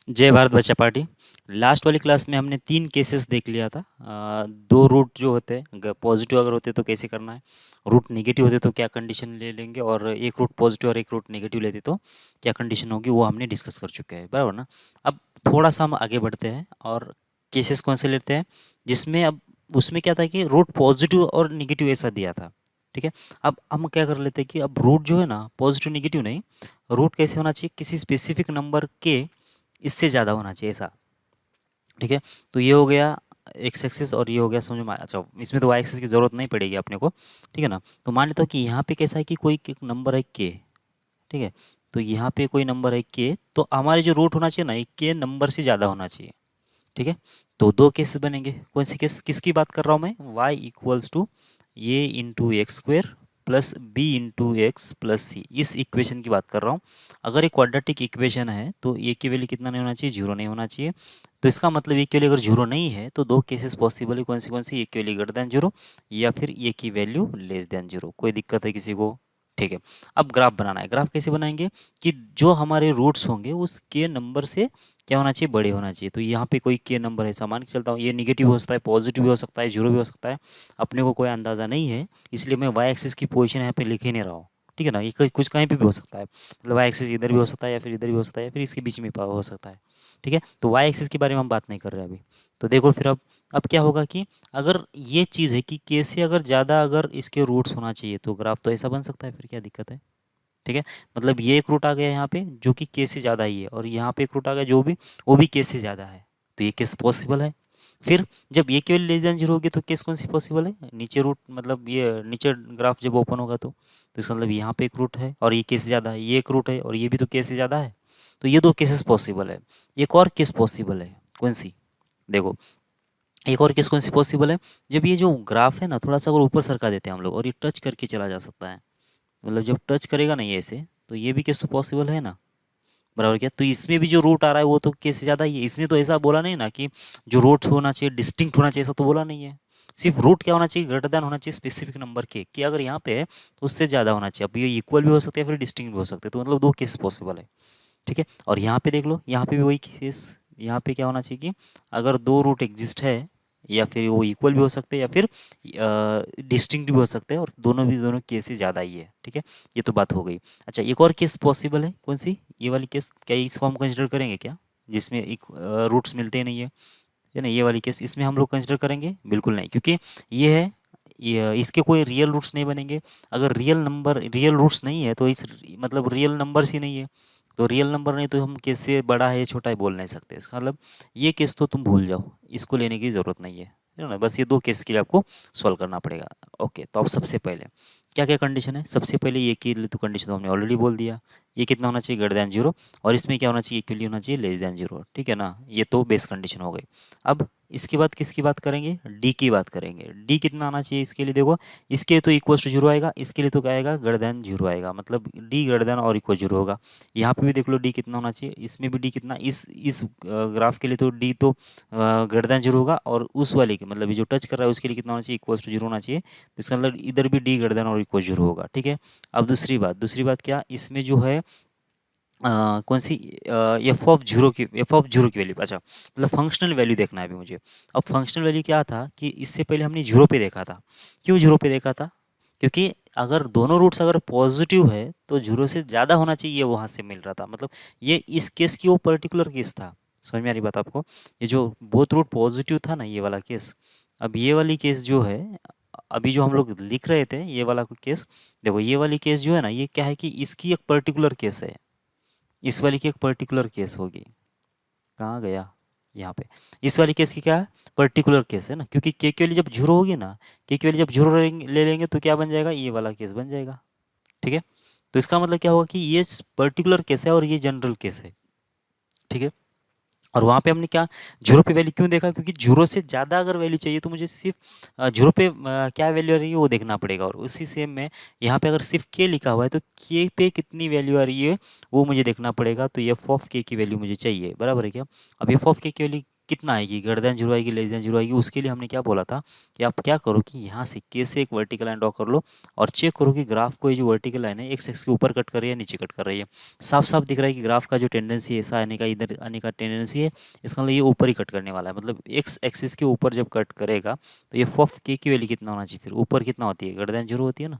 जय भारत बच्चा party. Last वाली क्लास में हमने 3 केसेस देख लिया था। 2 रूट जो होते हैं पॉजिटिव अगर होते तो कैसे करना है, रूट नेगेटिव होते तो क्या कंडीशन ले लेंगे, और एक रूट पॉजिटिव और एक रूट नेगेटिव लेते तो क्या कंडीशन होगी, वो हमने डिस्कस कर चुके हैं, बराबर ना। अब थोड़ा सा हम आगे बढ़ते हैं और केसेस कौन से लेते हैं जिसमें अब उसमें क्या था कि रूट पॉजिटिव और निगेटिव ऐसा दिया था। ठीक है, अब हम क्या कर लेते हैं कि अब रूट जो है ना पॉजिटिव निगेटिव नहीं, रूट कैसे होना चाहिए, किसी स्पेसिफिक नंबर के इससे ज़्यादा होना चाहिए ऐसा। ठीक है, तो ये हो गया एक्स एक्सिस और ये हो गया समझो अच्छा इसमें तो वाई एक्सिस की ज़रूरत नहीं पड़ेगी अपने को। ठीक है ना, तो मान लेता हूँ कि यहाँ पे कैसा है कि कोई एक नंबर है के। ठीक है, तो यहाँ पे कोई नंबर है के, तो हमारे जो रूट होना चाहिए ना, के नंबर से ज़्यादा होना चाहिए। ठीक है, तो 2 केसेस बनेंगे। कौन सी केस किसकी बात कर रहा हूँ मैं, y equals to A into X square plus B into x plus C, इस इक्वेशन की बात कर रहा हूँ। अगर एक क्वाड्रेटिक इक्वेशन है तो ए की वैल्यू कितना नहीं होना चाहिए, जीरो नहीं होना चाहिए। तो इसका मतलब ए की वैल्यू अगर जीरो नहीं है तो 2 केसेस पॉसिबल है। कौन सी, ए की वैल्यू ग्रेटर देन जीरो या फिर ए की वैल्यू लेस देन जीरो। कोई दिक्कत है किसी को? ठीक है, अब ग्राफ बनाना है। ग्राफ कैसे बनाएंगे कि जो हमारे रूट्स होंगे उस के नंबर से क्या होना चाहिए, बड़े होना चाहिए। तो यहाँ पे कोई के नंबर है, सामान के चलता हूँ, ये निगेटिव हो सकता है, पॉजिटिव भी हो सकता है, जीरो भी हो सकता है, अपने को कोई अंदाज़ा नहीं है, इसलिए मैं वाई एक्सिस की पोजीशन यहाँ पे लिख ही नहीं रहा हूँ। ठीक है ना, ये कुछ कहीं पे भी हो सकता है, मतलब वाई एक्सिस इधर भी हो सकता है या फिर इधर भी हो सकता है या फिर इसके बीच में हो सकता है। ठीक है, तो वाई एक्सिस के बारे में हम बात नहीं कर रहे अभी। तो देखो फिर अब क्या होगा कि अगर ये चीज़ है कि के से अगर ज़्यादा अगर इसके रूट्स होना चाहिए तो ग्राफ तो ऐसा बन सकता है, फिर क्या दिक्कत है। ठीक है, मतलब ये एक रूट आ गया यहाँ पे जो कि के से ज़्यादा ही है, और यहाँ पे एक रूट आ गया जो भी वो भी के से ज़्यादा है, तो ये केस पॉसिबल है। फिर जब ये केवल लेस देन जीरो होगी तो केस कौन सी पॉसिबल है, नीचे रूट, मतलब ये नीचे ग्राफ जब ओपन होगा तो इसका मतलब यहाँ पे एक रूट है और ये के से ज़्यादा है, ये एक रूट है और ये भी तो के से ज़्यादा है। तो ये 2 केसेस पॉसिबल है। एक और केस पॉसिबल है, कौन सी, देखो एक और केस कौन सी पॉसिबल है, जब ये जो ग्राफ है ना थोड़ा सा अगर ऊपर सरका देते हैं हम लोग और ये टच करके चला जा सकता है, मतलब जब टच करेगा ना ये ऐसे, तो ये भी केस तो पॉसिबल है ना, बराबर क्या। तो इसमें भी जो रूट आ रहा है वो तो केस से ज़्यादा ही है। इसने तो ऐसा बोला नहीं ना कि जो रूट होना चाहिए डिस्टिंक्ट होना चाहिए, ऐसा तो बोला नहीं है। सिर्फ रूट क्या होना चाहिए, ग्रेटर देन होना चाहिए स्पेसिफिक नंबर के, कि अगर यहाँ पे है तो उससे ज़्यादा होना चाहिए। अब ये इक्वल भी हो सकते हैं फिर डिस्टिंक्ट भी हो सकते हैं, तो मतलब 2 केस पॉसिबल है। ठीक है, और यहाँ पे देख लो, यहाँ पे भी वही केस, यहाँ पे क्या होना चाहिए कि अगर 2 रूट एग्जिस्ट है या फिर वो इक्वल भी हो सकते हैं या फिर डिस्टिंक्ट भी हो सकते हैं, और दोनों केस से ज़्यादा ही है। ठीक है, ये तो बात हो गई। अच्छा, एक और केस पॉसिबल है, कौन सी, ये वाली केस, क्या इसको हम कंसिडर करेंगे क्या, जिसमें एक रूट्स मिलते ही नहीं है ना, ये वाली केस इसमें हम लोग कंसिडर करेंगे बिल्कुल नहीं, क्योंकि ये है, ये इसके कोई रियल रूट्स नहीं बनेंगे। अगर रियल रूट्स नहीं है तो इस मतलब रियल नंबर्स ही नहीं है, तो रियल नंबर नहीं तो हम कैसे बड़ा है छोटा है बोल नहीं सकते। इसका मतलब ये केस तो तुम भूल जाओ, इसको लेने की ज़रूरत नहीं है ना, बस ये 2 केस के लिए आपको सॉल्व करना पड़ेगा। ओके, तो अब सबसे पहले क्या क्या कंडीशन है, सबसे पहले ये की तो कंडीशन तो हमने ऑलरेडी बोल दिया, ये कितना होना चाहिए, ग्रेटर देन जीरो, और इसमें क्या होना चाहिए, इक्वली होना चाहिए लेस देन जीरो। ठीक है ना, ये तो बेस कंडीशन हो गई। अब इसके बाद किसकी बात करेंगे, डी की बात करेंगे। डी कितना आना चाहिए इसके लिए, देखो इसके लिए तो इक्वल टू जीरो आएगा, इसके लिए तो क्या आएगा, ग्रेटर देन जीरो आएगा, मतलब डी ग्रेटर देन और इक्वल जीरो होगा। यहाँ पे भी देख लो डी कितना होना चाहिए, इसमें भी डी कितना, इस ग्राफ के लिए तो डी तो ग्रेटर देन जीरो होगा, और उस वाले के मतलब ये जो टच कर रहा है उसके लिए कितना होना चाहिए, इक्वल टू जीरो होना चाहिए। तो इसका मतलब इधर भी डी ग्रेटर देन और इक्वल जीरो होगा। ठीक है, अब दूसरी बात क्या, इसमें जो है कौन सी, एफ ऑफ जीरो की वैल्यू, अच्छा मतलब फंक्शनल वैल्यू देखना है अभी मुझे। अब फंक्शनल वैल्यू क्या था कि इससे पहले हमने जीरो पे देखा था। क्यों जीरो पे देखा था, क्योंकि अगर दोनों रूट्स अगर पॉजिटिव है तो जीरो से ज़्यादा होना चाहिए, ये वहाँ से मिल रहा था, मतलब ये इस केस की वो पर्टिकुलर केस था। समझ में आ रही बात आपको, ये जो बोथ रूट पॉजिटिव था ना, ये वाला केस। अब ये वाली केस जो है, अभी जो हम लोग लिख रहे थे ये वाला केस, देखो ये वाली केस जो है ना, ये क्या है कि इसकी एक पर्टिकुलर केस है, इस वाली की एक पर्टिकुलर केस होगी। कहाँ गया, यहाँ पे, इस वाली केस की क्या है, पर्टिकुलर केस है ना, क्योंकि के वैल्यू जब जीरो होगी ना, के वैल्यू जब जीरो ले लेंगे तो क्या बन जाएगा, ये वाला केस बन जाएगा। ठीक है, तो इसका मतलब क्या होगा कि ये पर्टिकुलर केस है और ये जनरल केस है। ठीक है, और वहाँ पे हमने क्या, जीरो पे वैल्यू क्यों देखा, क्योंकि जीरो से ज़्यादा अगर वैल्यू चाहिए तो मुझे सिर्फ जीरो पे क्या वैल्यू आ रही है वो देखना पड़ेगा, और उसी सेम में यहाँ पे अगर सिर्फ के लिखा हुआ है तो के पे कितनी वैल्यू आ रही है वो मुझे देखना पड़ेगा। तो एफ ऑफ के की वैल्यू मुझे चाहिए, बराबर है क्या। अब एफ ऑफ के की वैल्यू कितना आएगी, ग्रेटर देन जीरो आएगी, लेस देन जीरो आएगी, उसके लिए हमने क्या बोला था कि आप क्या करो कि यहाँ से के से एक वर्टिकल लाइन ड्रॉ कर लो और चेक करो कि ग्राफ को ये जो वर्टिकल लाइन है एक्स एक्स के ऊपर कट कर रही है या नीचे कट कर रही है। साफ साफ दिख रहा है कि ग्राफ का जो टेंडेंसी है ऐसा आने का, इधर आने का टेंडेंसी है, इसका मतलब ये ऊपर ही कट करने वाला है, मतलब एक्स एक्सिस के ऊपर जब कट करेगा तो ये एफ के की वैल्यू कितना होना चाहिए, फिर ऊपर कितना होती है, ग्रेटर देन जीरो होती है ना,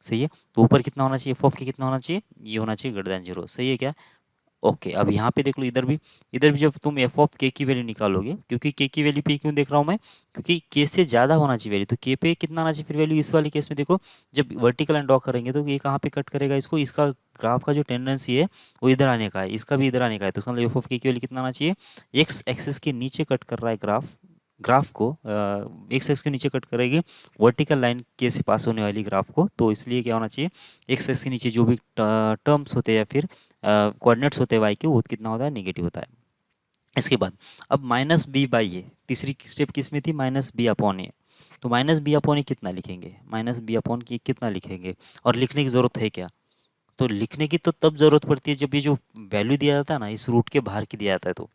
सही है। तो ऊपर कितना होना चाहिए, एफ के कितना होना चाहिए, ये होना चाहिए ग्रेटर देन जीरो, सही है क्या। ओके, अब यहाँ पे देख लो, इधर भी जब तुम एफ ऑफ के की वैल्यू निकालोगे, क्योंकि के की वैल्यू पे क्यों देख रहा हूँ मैं, क्योंकि के से ज़्यादा होना चाहिए वैल्यू, तो के पे कितना आना चाहिए फिर वैल्यू, इस वाले केस में देखो जब वर्टिकल लाइन ड्रॉ करेंगे तो ये कहाँ पे कट करेगा इसको, इसका ग्राफ का जो टेंडेंसी है वो इधर आने का है, इसका भी इधर आने का है, तो उसका मतलब एफ ऑफ के की वैल्यू कितना आना चाहिए, एक्स एक्सिस के नीचे कट कर रहा है ग्राफ, ग्राफ को एक्स एक्स के नीचे कट करेगी वर्टिकल लाइन के से पास होने वाली ग्राफ को, तो इसलिए क्या होना चाहिए, एक्स एक्स के नीचे जो भी टर्म्स होते हैं या फिर कोऑर्डिनेट्स होते हैं वाई के, वो कितना होता है, नेगेटिव होता है। इसके बाद अब माइनस बी बाई ए, तीसरी स्टेप किस में थी, माइनस बी अपॉन ए, तो माइनस बी अपॉन ए कितना लिखेंगे, माइनस बी अपॉन ए कितना लिखेंगे, और लिखने की ज़रूरत है क्या, तो लिखने की तो तब ज़रूरत पड़ती है जब ये जो वैल्यू दिया जाता है ना इस रूट के बाहर की दिया जाता है, तो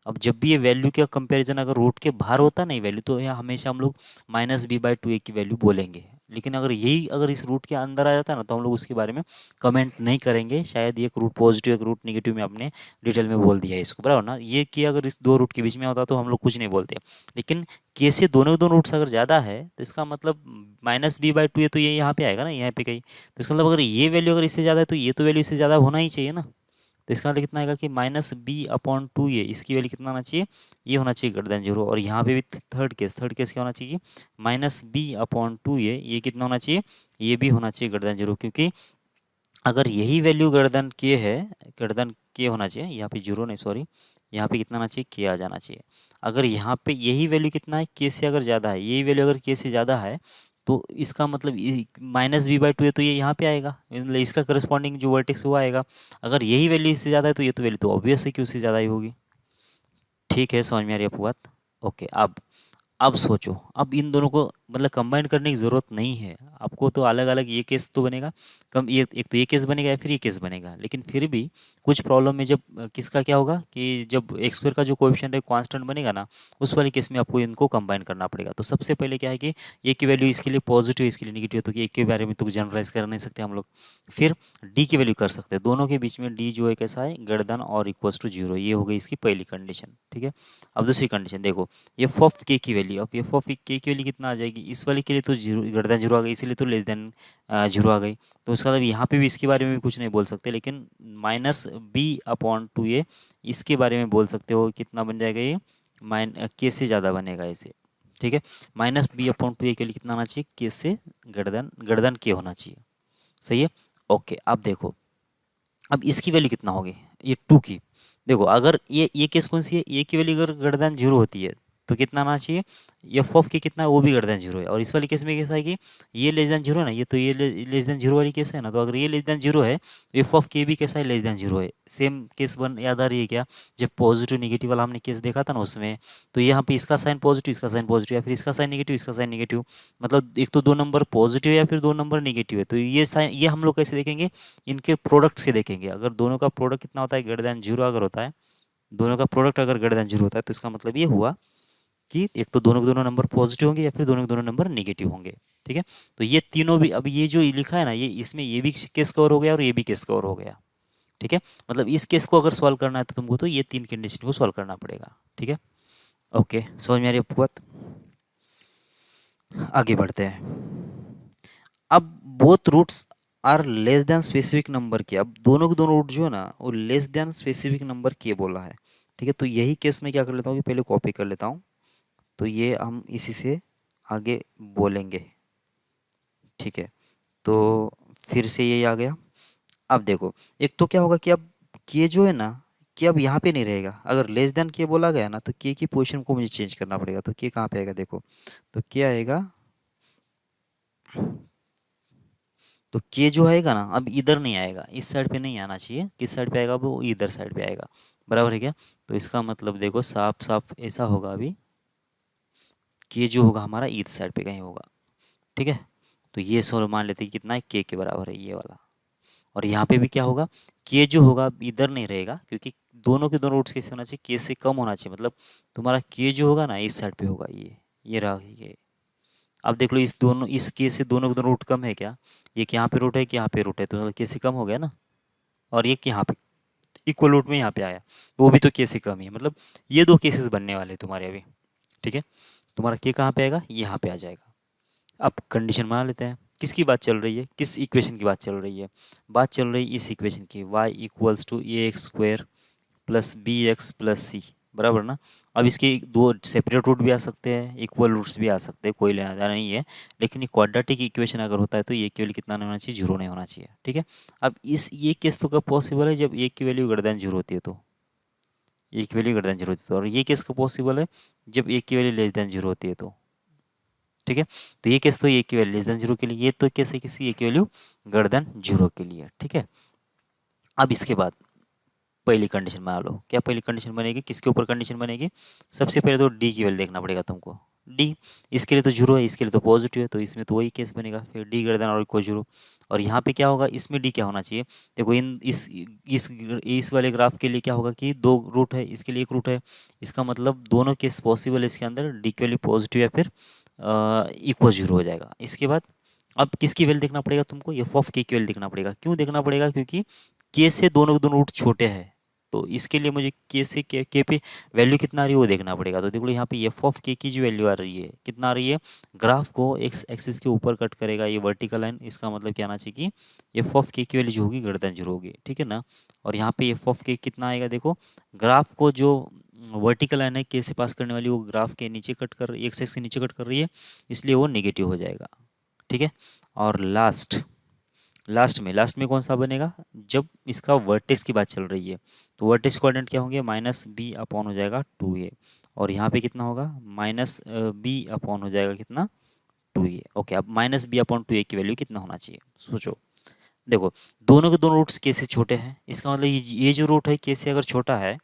अब जब भी ये वैल्यू का कंपैरिजन अगर रूट के बाहर होता है ना ये वैल्यू, तो यहाँ हमेशा हम लोग माइनस बी बाई टू ए की वैल्यू बोलेंगे, लेकिन अगर यही अगर इस रूट के अंदर आ जाता है ना तो हम लोग उसके बारे में कमेंट नहीं करेंगे, शायद एक रूट पॉजिटिव एक रूट नेगेटिव में आपने डिटेल में बोल दिया है इसको, बराबर ना, ये कि अगर इस दो रूट के बीच में होता तो हम लोग कुछ नहीं बोलते, लेकिन के से दोनों रूट्स अगर ज़्यादा है तो इसका मतलब माइनस बी बाई टू ये तो ये यहाँ पे आएगा ना, यहाँ पे कहीं, तो इसका मतलब अगर ये वैल्यू अगर इससे ज़्यादा है तो ये तो वैल्यू इससे ज़्यादा होना ही चाहिए ना, तो इसका मतलब कितना आएगा कि माइनस बी अपॉन टू ये, इसकी वैल्यू कितना होना चाहिए, ये होना चाहिए ग्रेटर देन जीरो, और यहाँ पे भी थर्ड केस क्या होना चाहिए, माइनस बी अपॉन टू ये कितना होना चाहिए, ये भी होना चाहिए ग्रेटर देन जीरो, क्योंकि अगर यही वैल्यू ग्रेटर देन के है, ग्रेटर देन के होना चाहिए, यहाँ पे जीरो नहीं सॉरी, यहाँ पे कितना आना चाहिए, के आ जाना चाहिए, अगर यहाँ पे यही वैल्यू कितना है, के से अगर ज़्यादा है, यही वैल्यू अगर के से ज़्यादा है तो इसका मतलब माइनस बी बाई टू है तो ये यहाँ पे आएगा, मतलब इसका करस्पॉन्डिंग जो वर्टेक्स हुआ आएगा, अगर यही वैल्यू इससे ज़्यादा है तो ये तो वैल्यू तो ऑब्वियस है कि उससे ज़्यादा ही होगी। ठीक है, समझ में आ रही है आपको बात। ओके, अब सोचो, अब इन दोनों को मतलब कंबाइन करने की ज़रूरत नहीं है आपको, तो अलग अलग ये केस तो बनेगा, कम ये एक तो ये केस बनेगा या फिर ये केस बनेगा, लेकिन फिर भी कुछ प्रॉब्लम में जब किसका क्या होगा कि जब एक्स स्क्वायर का जो कोएफिशिएंट है कांस्टेंट बनेगा ना, उस वाले केस में आपको इनको कंबाइन करना पड़ेगा। तो सबसे पहले क्या है कि ए की वैल्यू इसके लिए पॉजिटिव इसके लिए निगेटिव, तो कि एक के बारे में तो जनरलाइज कर नहीं सकते हम लोग, फिर डी की वैल्यू कर सकते हैं, दोनों के बीच में डी जो है कैसा है, ग्रेटर देन और इक्वल्स टू जीरो, ये हो गई इसकी पहली कंडीशन। ठीक है, अब दूसरी कंडीशन देखो, एफ ऑफ के की वैल्यू, अब एफ ऑफ के की वैल्यू कितना आ जाएगी, इस वाले के लिए तो जीरो ग्रेटर देन जीरो आ गई, इसीलिए तो लेस देन जीरो आ गई, तो इसका मतलब यहाँ पे भी इसके बारे में भी कुछ नहीं बोल सकते, लेकिन माइनस बी अपॉन टू ए इसके बारे में बोल सकते हो, कितना बन जाएगा ये, के से ज़्यादा बनेगा इसे। ठीक है, माइनस बी अपॉन टू ए के लिए कितना आना चाहिए, के से ग्रेटर देन के होना चाहिए, सही है। ओके, अब देखो, अब इसकी वैल्यू कितना होगी, ये टू की, देखो अगर ये केस कौन सी है, ए की वैल्यू अगर ग्रेटर देन जीरो होती है तो कितना आना चाहिए, एफ ऑफ के कितना है वो भी ग्रेटर देन जीरो है, और इस वाली केस में कैसा है कि ये लेस देन जीरो है ना, ये तो ये लेस देन जीरो वाली केस है ना, तो अगर ये लेस देन जीरो है तो एफ ऑफ के भी कैसा है, लेस देन जीरो है। सेम केस बन याद आ रही है क्या, जब पॉजिटिव निगेटिव वाला हमने केस देखा था ना उसमें, तो यहाँ पे इसका साइन पॉजिटिव इसका साइन पॉजिटिव, या फिर इसका साइन निगेटिव इसका साइन निगेटिव, मतलब एक तो दो नंबर पॉजिटिव है या फिर दो नंबर निगेटिव है, तो ये साइन ये हम लोग कैसे देखेंगे, इनके प्रोडक्ट से देखेंगे, अगर दोनों का प्रोडक्ट कितना होता है, ग्रेटर देन जीरो अगर होता है, दोनों का प्रोडक्ट अगर ग्रेटर देन जीरो होता है तो इसका मतलब ये हुआ कि एक तो दोनों के दोनों नंबर पॉजिटिव होंगे या फिर दोनों के दोनों नंबर नेगेटिव होंगे। ठीक है, तो ये तीनों भी, अब ये जो लिखा है ना, ये इसमें ये भी केस कवर हो गया और ये भी केस कवर हो गया। ठीक है, मतलब इस केस को अगर सॉल्व करना है तो तुमको तो ये तीन कंडीशन को सॉल्व करना पड़ेगा। ठीक है, ओके, समझ में आ रही है आपको बात। आगे बढ़ते हैं, अब both roots are less than specific number के, अब दोनों के दोनों रूट जो है ना वो लेस देन स्पेसिफिक नंबर के बोला है। ठीक है, तो यही केस में क्या कर लेता हूँ कि पहले कॉपी कर लेता हूँ, तो ये हम इसी से आगे बोलेंगे। ठीक है, तो फिर से यही आ गया। अब देखो, एक तो क्या होगा कि अब के जो है ना, कि अब यहाँ पे नहीं रहेगा, अगर लेस देन के बोला गया ना तो के की पोजीशन को मुझे चेंज करना पड़ेगा, तो के कहाँ पे आएगा देखो, तो के आएगा, तो के जो आएगा ना अब इधर नहीं आएगा, इस साइड पे नहीं आना चाहिए, किस साइड पे आएगा, वो इधर साइड पे आएगा, बराबर है क्या। तो इसका मतलब देखो साफ साफ ऐसा होगा, अभी के जो होगा हमारा ईद साइड पे कहीं होगा। ठीक है, तो ये सोलो मान लेते हैं कि कितना है, के बराबर है ये वाला, और यहाँ पे भी क्या होगा, के जो होगा इधर नहीं रहेगा, क्योंकि दोनों के दोनों रूट्स कैसे होना चाहिए, के से कम होना चाहिए। मतलब तुम्हारा के जो होगा ना इस साइड पे होगा, ये रहा ये। अब देख लो इस दोनों, इस के से दोनों के दोनों रूट कम है क्या, ये कि यहाँ पे रूट है कि यहाँ पे रूट है, तो मतलब के से कम हो गया ना। और ये कि यहाँ पे इक्वल रूट में यहाँ पे आया, तो वो भी तो के से कम ही है। मतलब ये दो केसेस बनने वाले हैं तुम्हारे अभी। ठीक है, तुम्हारा के कहाँ पे आएगा, यहाँ पे आ जाएगा। अब कंडीशन बना लेते हैं, किसकी बात चल रही है, किस इक्वेशन की बात चल रही है। बात चल रही है इस इक्वेशन की, y equals to A X square plus B X plus C, बराबर ना। अब इसके दो सेपरेट रूट भी आ सकते हैं, इक्वल रूट्स भी आ सकते हैं, कोई लेना देना नहीं है। लेकिन ये क्वाड्रेटिक इक्वेशन अगर होता है तो ये की वैल्यू कितना नहीं होना चाहिए, जीरो नहीं होना चाहिए। ठीक है, अब इस ये केस तो कब पॉसिबल है, जब ए की वैल्यू ग्रेटर देन जीरो होती है, तो ए की वैल्यू ग्रेटर देन जीरो होती है तो। और ये केस कब पॉसिबल है, जब ए की वैल्यू लेस देन जीरो होती है तो। ठीक है, तो ये केस तो ए की वैल्यू लेस देन जीरो के लिए, ये तो केस है किसी ए की वैल्यू ग्रेटर देन जीरो के लिए। ठीक है, अब इसके बाद पहली कंडीशन बना लो। क्या पहली कंडीशन बनेगी, किसके ऊपर कंडीशन बनेगी, सबसे पहले तो डी की वैल्यू देखना पड़ेगा तुमको। डी इसके लिए तो जीरो है, इसके लिए तो पॉजिटिव है, तो इसमें तो वही केस बनेगा, फिर डी ग्रेटर देन और इक्वल जीरो। और यहाँ पे क्या होगा, इसमें डी क्या होना चाहिए, देखो इन इस वाले ग्राफ के लिए क्या होगा कि दो रूट है, इसके लिए एक रूट है। इसका मतलब दोनों केस पॉसिबल है, इसके अंदर डी की वैल्यू पॉजिटिव या फिर इक्वल जीरो हो जाएगा। इसके बाद अब किसकी वैल्यू देखना पड़ेगा तुमको, एफ ऑफ के की वैल्यू देखना पड़ेगा। क्यों देखना पड़ेगा, क्योंकि के से दोनों के दोनों रूट छोटे हैं, तो इसके लिए मुझे के से के पे वैल्यू कितना आ रही है वो देखना पड़ेगा। तो देखो यहाँ पे एफ ऑफ के की जो वैल्यू आ रही है, कितना आ रही है, ग्राफ को एक्स एक्सिस के ऊपर कट करेगा ये वर्टिकल लाइन, इसका मतलब क्या आना चाहिए कि एफ ऑफ के की वैल्यू जो होगी ग्रेटर देन जीरो होगी। ठीक है ना, और यहाँ पे एफ ऑफ के कितना आएगा, देखो ग्राफ को जो वर्टिकल लाइन है के से पास करने वाली, वो ग्राफ के नीचे कट कर, एक्स एक्सिस के नीचे कट कर रही है, इसलिए वो नेगेटिव हो जाएगा। ठीक है, और लास्ट में कौन सा बनेगा, जब इसका वर्टेक्स की बात चल रही है, तो वर्टेक्स कोऑर्डिनेट क्या होंगे, माइनस बी अपॉन हो जाएगा टू ए, और यहाँ पे कितना होगा, माइनस बी अपॉन हो जाएगा कितना, टू ए। ओके, अब माइनस बी अपॉन टू ए की वैल्यू कितना होना चाहिए, सोचो। देखो दोनों के दोनों रूट्स के से छोटे हैं, इसका मतलब ये जो रूट है के से अगर छोटा है,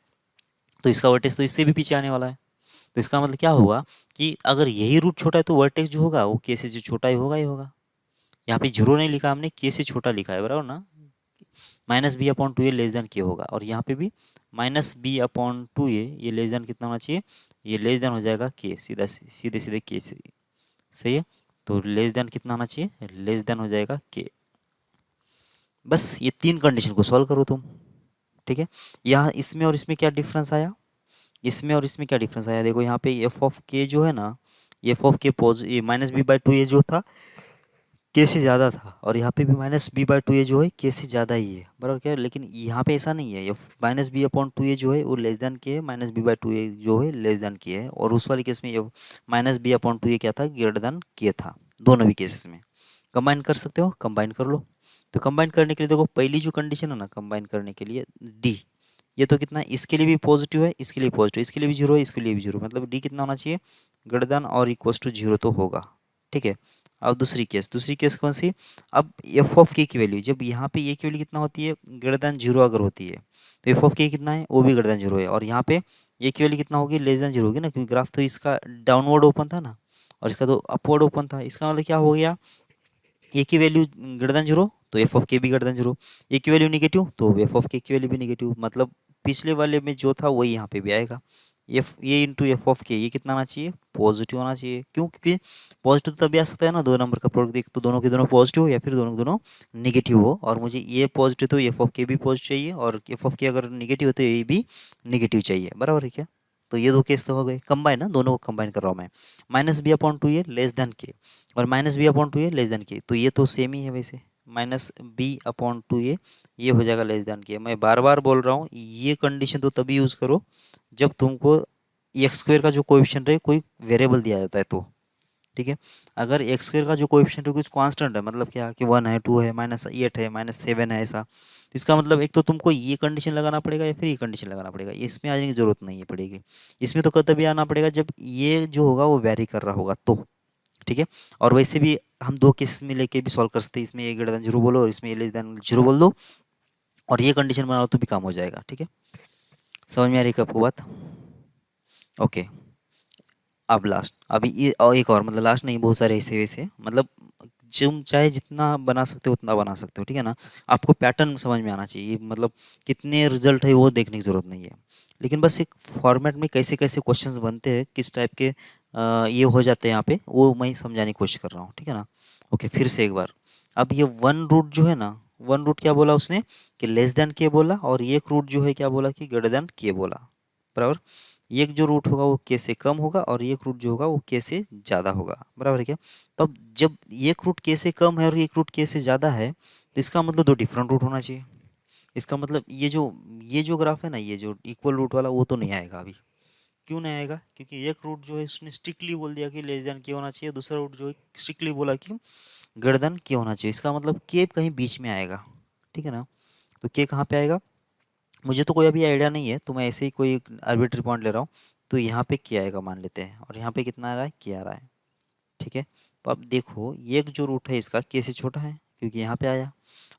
तो इसका वर्टेक्स तो इससे भी पीछे आने वाला है। तो इसका मतलब क्या होगा कि अगर यही रूट छोटा है तो वर्टेक्स जो होगा वो के से जो छोटा ही होगा ही होगा। यहाँ पे जीरो नहीं लिखा हमने, के से छोटा लिखा है, बराबर ना। माइनस बी अपॉन टू ए लेस देन के होगा, और यहाँ पे भी माइनस बी अपॉन टू ए, ये लेस देन कितना होना चाहिए, ये लेस देन हो जाएगा के, सीधा सीधे सीधे के से, सही है। तो लेस देन कितना होना चाहिए, लेस देन हो जाएगा के। बस ये तीन कंडीशन को सॉल्व करो तुम। ठीक है, यहाँ इसमें और इसमें क्या डिफरेंस आया, इसमें और इसमें क्या डिफरेंस आया, देखो यहाँ पे एफ ऑफ के जो है ना, एफ ऑफ के minus B by to A जो था के से ज़्यादा था, और यहाँ पे भी minus B by to A जो है के से ज़्यादा ही है, बराबर क्या है। लेकिन यहाँ पे ऐसा नहीं है, ये minus B upon two A जो है वो लेस देन के है, minus B by to A जो है लेस देन के है, और उस वाले केस में ये माइनस बी अपॉन टू ए क्या था, ग्रेटर देन के था। दोनों भी केसेस में कंबाइन कर सकते हो, कंबाइन कर लो। तो कंबाइन करने के लिए देखो पहली जो कंडीशन है ना, कंबाइन करने के लिए डी, ये तो कितना है, इसके लिए भी पॉजिटिव है, इसके लिए पॉजिटिव, इसके लिए भी जीरो है, इसके लिए भी जीरो, मतलब डी कितना होना चाहिए, ग्रेटर देन और इक्वल टू जीरो तो होगा। ठीक है, अब दूसरी केस कौन सी, अब एफ ऑफ के की वैल्यू, जब यहाँ पे ए की वैल्यू कितना होती है, ग्रेटर देन जीरो अगर होती है, तो एफ ऑफ के कितना है, वो भी ग्रेटर देन जीरो है, और यहाँ पे ए की वैल्यू कितना होगी, लेस देन जीरो होगी ना, क्योंकि ग्राफ तो इसका डाउनवर्ड ओपन था ना, और इसका तो अपवर्ड ओपन था। इसका मतलब क्या हो गया, ए की वैल्यू ग्रेटर देन जीरो तो एफ ऑफ के भी ग्रेटर देन जीरो, ए की वैल्यू निगेटिव तो एफ ऑफ के की वैल्यू भी निगेटिव, मतलब पिछले वाले में जो था वही यहाँ पे भी आएगा। F A into F of के, ये कितना आना चाहिए, पॉजिटिव होना चाहिए। क्यों, क्योंकि पॉजिटिव तो तभी आ सकता है ना, दो नंबर का प्रोडक्ट देख तो दोनों के दोनों पॉजिटिव हो या फिर दोनों के दोनों निगेटिव हो, और मुझे ये पॉजिटिव तो एफ ऑफ के भी पॉजिटिव चाहिए, और एफ ऑफ के अगर निगेटिव हो तो ये भी निगेटिव चाहिए, बराबर है क्या। तो ये दो केस तो हो गए कंबाइन ना, दोनों को कंबाइन कर रहा हूँ मैं। माइनस बी अपॉन टू ए लेस देन के, और माइनस बी अपॉन टू ए लेस देन के, तो ये तो सेम ही है वैसे, माइनस बी अपॉन टू ए ये हो जाएगा लेस देन के। मैं बार बार बोल रहा हूँ ये कंडीशन तो तभी यूज़ करो जब तुमको एक्स स्क्वायर का जो कोएफिशिएंट है कोई वेरिएबल दिया जाता है तो। ठीक है, अगर एक्स स्क्वायर का जो कोएफिशिएंट है कुछ कांस्टेंट है, मतलब क्या कि 1 है, 2 है, -8 है, -7 है, ऐसा, तो इसका मतलब एक तो तुमको ये कंडीशन लगाना पड़ेगा या फिर ये कंडीशन लगाना पड़ेगा, इसमें आने की जरूरत नहीं है पड़ेगी। इसमें तो तभी आना पड़ेगा जब ये जो होगा वो वेरी कर रहा होगा तो। ठीक है, और वैसे भी हम दो केस में लेके भी सॉल्व कर सकते हैं, इसमें ए ग्रेटर देन जीरो बोलो और इसमें ए लेस देन जीरो बोल दो, और ये कंडीशन बना लो तो भी काम हो जाएगा। ठीक है, समझ में आ रही है आपको बात। ओके, अब लास्ट, अभी ये और एक और, मतलब लास्ट नहीं, बहुत सारे ऐसे वैसे, मतलब चाहे जितना बना सकते हो उतना बना सकते हो, ठीक है ना। आपको पैटर्न समझ में आना चाहिए, मतलब कितने रिजल्ट है वो देखने की ज़रूरत नहीं है, लेकिन बस एक फॉर्मेट में कैसे कैसे क्वेश्चंस बनते हैं, किस टाइप के ये हो जाते हैं यहाँ पे, वो मैं समझाने की कोशिश कर रहा हूँ, ठीक है ना। ओके, फिर से एक बार। अब ये वन रूट जो है ना, वन रूट क्या बोला उसने कि लेस देन के बोला, और एक रूट जो है क्या बोला कि ग्रेटर देन के बोला, बराबर। एक जो रूट होगा वो के से कम होगा, और एक रूट जो होगा वो के से ज़्यादा होगा, बराबर है क्या। तब जब एक रूट के से कम है और एक रूट के से ज़्यादा है, तो इसका मतलब दो डिफरेंट रूट होना चाहिए। इसका मतलब ये जो ग्राफ है ना, ये जो इक्वल रूट वाला, वो तो नहीं आएगा अभी। क्यों नहीं आएगा? क्योंकि एक रूट जो है उसने स्ट्रिक्टली बोल दिया कि लेस देन के होना चाहिए, दूसरा रूट जो है स्ट्रिक्टली बोला कि ग्रेटर देन के होना चाहिए। इसका मतलब के कहीं बीच में आएगा, ठीक है ना। तो के कहाँ पे आएगा, मुझे तो कोई अभी आइडिया नहीं है, तो मैं ऐसे ही कोई आर्बिट्री पॉइंट ले रहा हूँ। तो यहाँ पे के आएगा मान लेते हैं, और यहाँ पे कितना आ रहा है, के आ रहा है, ठीक है। तो अब देखो, एक जो रूट है इसका के से छोटा है क्योंकि यहाँ पे आया,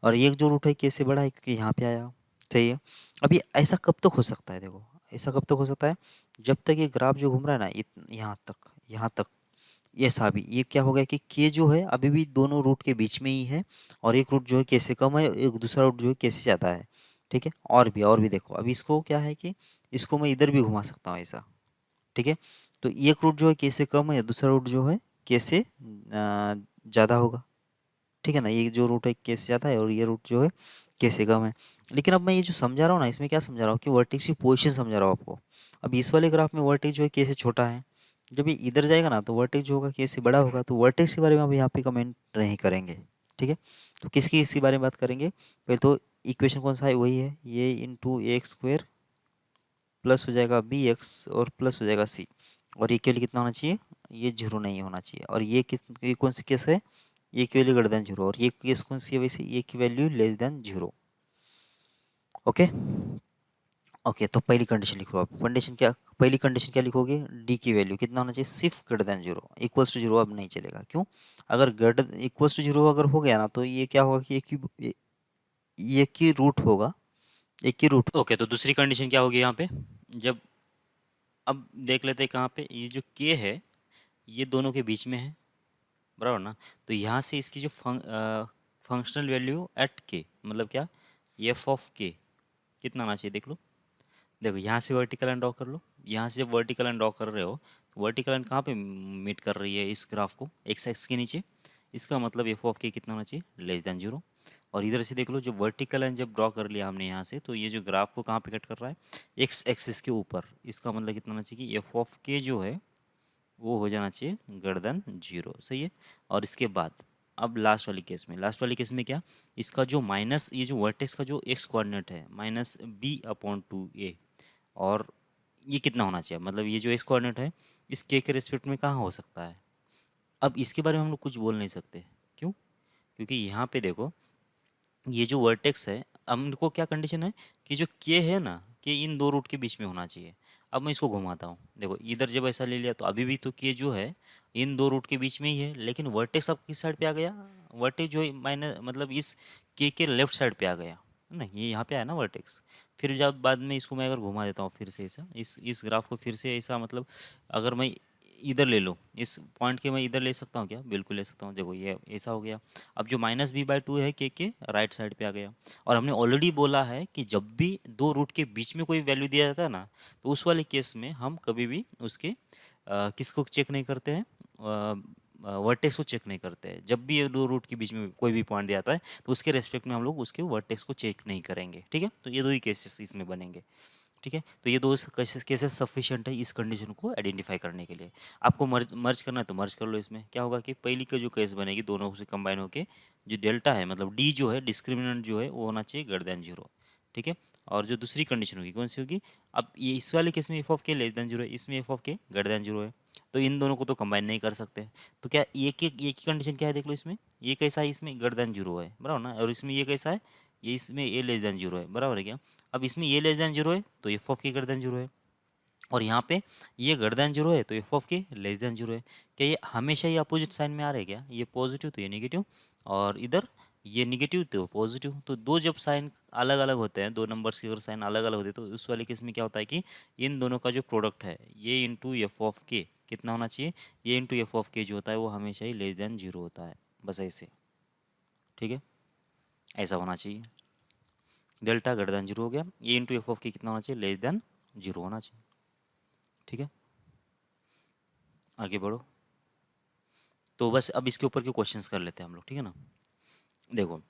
और एक जो रूट है के से बड़ा है क्योंकि यहाँ पे आया, सही है। अब ये ऐसा कब तक हो सकता है, देखो ऐसा कब तक हो सकता है, जब तक ये ग्राफ जो घूम रहा है ना, यहाँ तक ये साबित, ये क्या हो गया कि के जो है अभी भी दोनों रूट के बीच में ही है, और एक रूट जो है के से कम है, एक दूसरा रूट जो है के से ज़्यादा है, ठीक है। और भी देखो, अब इसको क्या है कि इसको मैं इधर भी घुमा सकता हूँ ऐसा, ठीक है। तो एक रूट जो है के से कम है, दूसरा रूट जो है के से ज़्यादा होगा, ठीक है ना। ये जो रूट है के से ज़्यादा है, और ये रूट जो है के से कम है। लेकिन अब मैं ये जो समझा रहा हूँ ना, इसमें क्या समझा रहा हूँ कि वर्टेक्स की पोजीशन समझा रहा हूँ आपको। अब इस वाले ग्राफ में वर्टेक्स जो है के से छोटा है, जब ये इधर जाएगा ना तो वर्टेक्स जो होगा के से बड़ा होगा। तो वर्टेक्स के बारे में अब यहाँ पे कमेंट नहीं करेंगे, ठीक है। तो किसकी इसके बारे में बात करेंगे, पहले तो इक्वेशन कौन सा है, वही है ये इंटू ए एक्स स्क्वेयर प्लस हो जाएगा बी एक्स और प्लस हो जाएगा सी, और ये के लिए कितना होना चाहिए, ये जीरो नहीं होना चाहिए। और ये कौन सी केस है, ये की वैल्यू ग्रेटर देन जीरो, और ये केस कौन सी है वैसे, ये की value less than zero. Okay. Okay, तो पहली कंडीशन लिखो आप, कंडीशन क्या, पहली कंडीशन क्या लिखोगे, डी की वैल्यू कितना होना चाहिए, सिर्फ greater than zero, equals to zero अब नहीं चलेगा। क्यों, अगर ग्रेटर इक्वल्स टू जीरो अगर हो गया ना, तो ये क्या होगा कि एक ही रूट होगा, एक ही रूट। ओके, तो दूसरी कंडीशन क्या होगी यहाँ पे, जब, अब देख लेते हैं कहाँ पे, ये जो के है ये दोनों के बीच में है, बराबर ना। तो यहाँ से इसकी जो फंक्शनल वैल्यू एट के, मतलब क्या, एफ ऑफ के कितना आना चाहिए, देख लो। देखो यहाँ से वर्टिकल लाइन ड्रॉ कर लो, यहाँ से जब वर्टिकल लाइन ड्रॉ कर रहे हो तो वर्टिकल लाइन कहाँ पे मीट कर रही है इस ग्राफ को, एक्स एक्स के नीचे। इसका मतलब एफ ऑफ के कितना होना चाहिए, लेस देन जीरो। और इधर से देख लो, जो वर्टिकल लाइन जब ड्रॉ कर लिया हमने यहाँ से, तो ये जो ग्राफ को कहाँ पे कट कर रहा है, एक्स एक्सिस के ऊपर। इसका मतलब कितना होना चाहिए कि एफ ऑफ के जो है वो हो जाना चाहिए ग्रेटर देन जीरो, सही है। और इसके बाद अब लास्ट वाली केस में क्या, इसका जो माइनस, ये जो वर्टेक्स का जो एक्स कोऑर्डिनेट है माइनस बी अपॉन टू ए, और ये कितना होना चाहिए, मतलब ये जो एक्स कोऑर्डिनेट है इस के रिस्पेक्ट में कहाँ हो सकता है। अब इसके बारे में हम लोग कुछ बोल नहीं सकते, क्यों, क्योंकि यहाँ पे देखो, ये जो वर्टेक्स है, हमको क्या कंडीशन है कि जो के है ना, के इन दो रूट के बीच में होना चाहिए। अब मैं इसको घुमाता हूँ, देखो इधर जब ऐसा ले लिया तो अभी भी तो के जो है इन दो रूट के बीच में ही है, लेकिन वर्टेक्स अब किस साइड पे आ गया, वर्टेक्स जो है माइनस, मतलब इस के लेफ्ट साइड पे आ गया ना, ये यहाँ पे आया ना वर्टेक्स। फिर जब बाद में इसको मैं अगर घुमा देता हूँ फिर से ऐसा, इस ग्राफ को फिर से ऐसा, मतलब अगर मैं इधर ले लो, इस पॉइंट के मैं इधर ले सकता हूँ क्या, बिल्कुल ले सकता हूँ। देखो ये ऐसा हो गया। अब जो माइनस बी बाई टू है के राइट साइड पे आ गया। और हमने ऑलरेडी बोला है कि जब भी दो रूट के बीच में कोई वैल्यू दिया जाता है ना, तो उस वाले केस में हम कभी भी उसके किसको चेक नहीं करते हैं, वर्टेक्स को चेक नहीं करते हैं। जब भी ये दो रूट के बीच में कोई भी पॉइंट दिया जाता है तो उसके रेस्पेक्ट में हम लोग उसके वर्टेक्स को चेक नहीं करेंगे, ठीक है। तो ये दो ही केसेस इसमें बनेंगे, ठीक है। तो ये दो केसेस सफिशिएंट है इस कंडीशन को आइडेंटिफाई करने के लिए। आपको मर्ज करना है तो मर्ज कर लो। इसमें क्या होगा कि पहली का जो केस बनेगी, दोनों से कंबाइन होके जो डेल्टा है, मतलब डी जो है, डिस्क्रिमिनेंट जो है वो होना चाहिए ग्रेटर देन जीरो, ठीक है। और जो दूसरी कंडीशन होगी कौन सी होगी, अब ये इस वाले केस में एफ ऑफ के लेस देन जीरो है, इसमें एफ ऑफ के ग्रेटर देन जीरो है, तो इन दोनों को तो कंबाइन नहीं कर सकते। तो क्या एक ही कंडीशन क्या है, देख लो इसमें, ये कैसा है, इसमें ग्रेटर देन जीरो है, बराबर ना। और इसमें ये कैसा है, ये इसमें ए लेस देन जीरो है, बराबर है क्या। अब इसमें ये लेस देन जीरो है तो एफ ऑफ के ग्रेटर देन जीरो है, और यहाँ पे ये ग्रेटर देन जीरो है तो एफ ऑफ के लेस देन जीरो है। क्या ये हमेशा ये अपोजिट साइन में आ रहे हैं क्या, ये पॉजिटिव तो ये नेगेटिव, और इधर ये निगेटिव तो पॉजिटिव। तो दो जब साइन अलग अलग होते हैं, दो नंबर्स की अगर साइन अलग अलग होते हैं, तो उस वाले केस में क्या होता है कि इन दोनों का जो प्रोडक्ट है, ये इंटू एफ ऑफ के कितना होना चाहिए, ये इंटू एफ ऑफ के जो होता है वो हमेशा ही लेस देन जीरो होता है, बस ऐसे, ठीक है, ऐसा होना चाहिए। डेल्टा ग्रेटर देन जीरो हो गया, ए इंटू एफ ऑफ के कितना होना चाहिए, लेस देन जीरो होना चाहिए, ठीक है। आगे बढ़ो। तो बस अब इसके ऊपर के क्वेश्चंस कर लेते हैं हम लोग, ठीक है ना। देखो,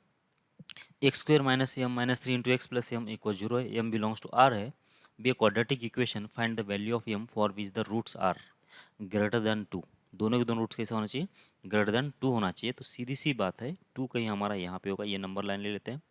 x square minus M minus three into x plus m equal zero है, एम बिलोंग्स टू आर है, be a quadratic equation, find the value of m for which the roots are greater than two. दोनों के दोनों roots कैसे होना चाहिए, greater than to होना चाहिए। तो सीधी सी बात है, टू कहीं हमारा यहाँ पे होगा, ये नंबर लाइन ले लेते हैं,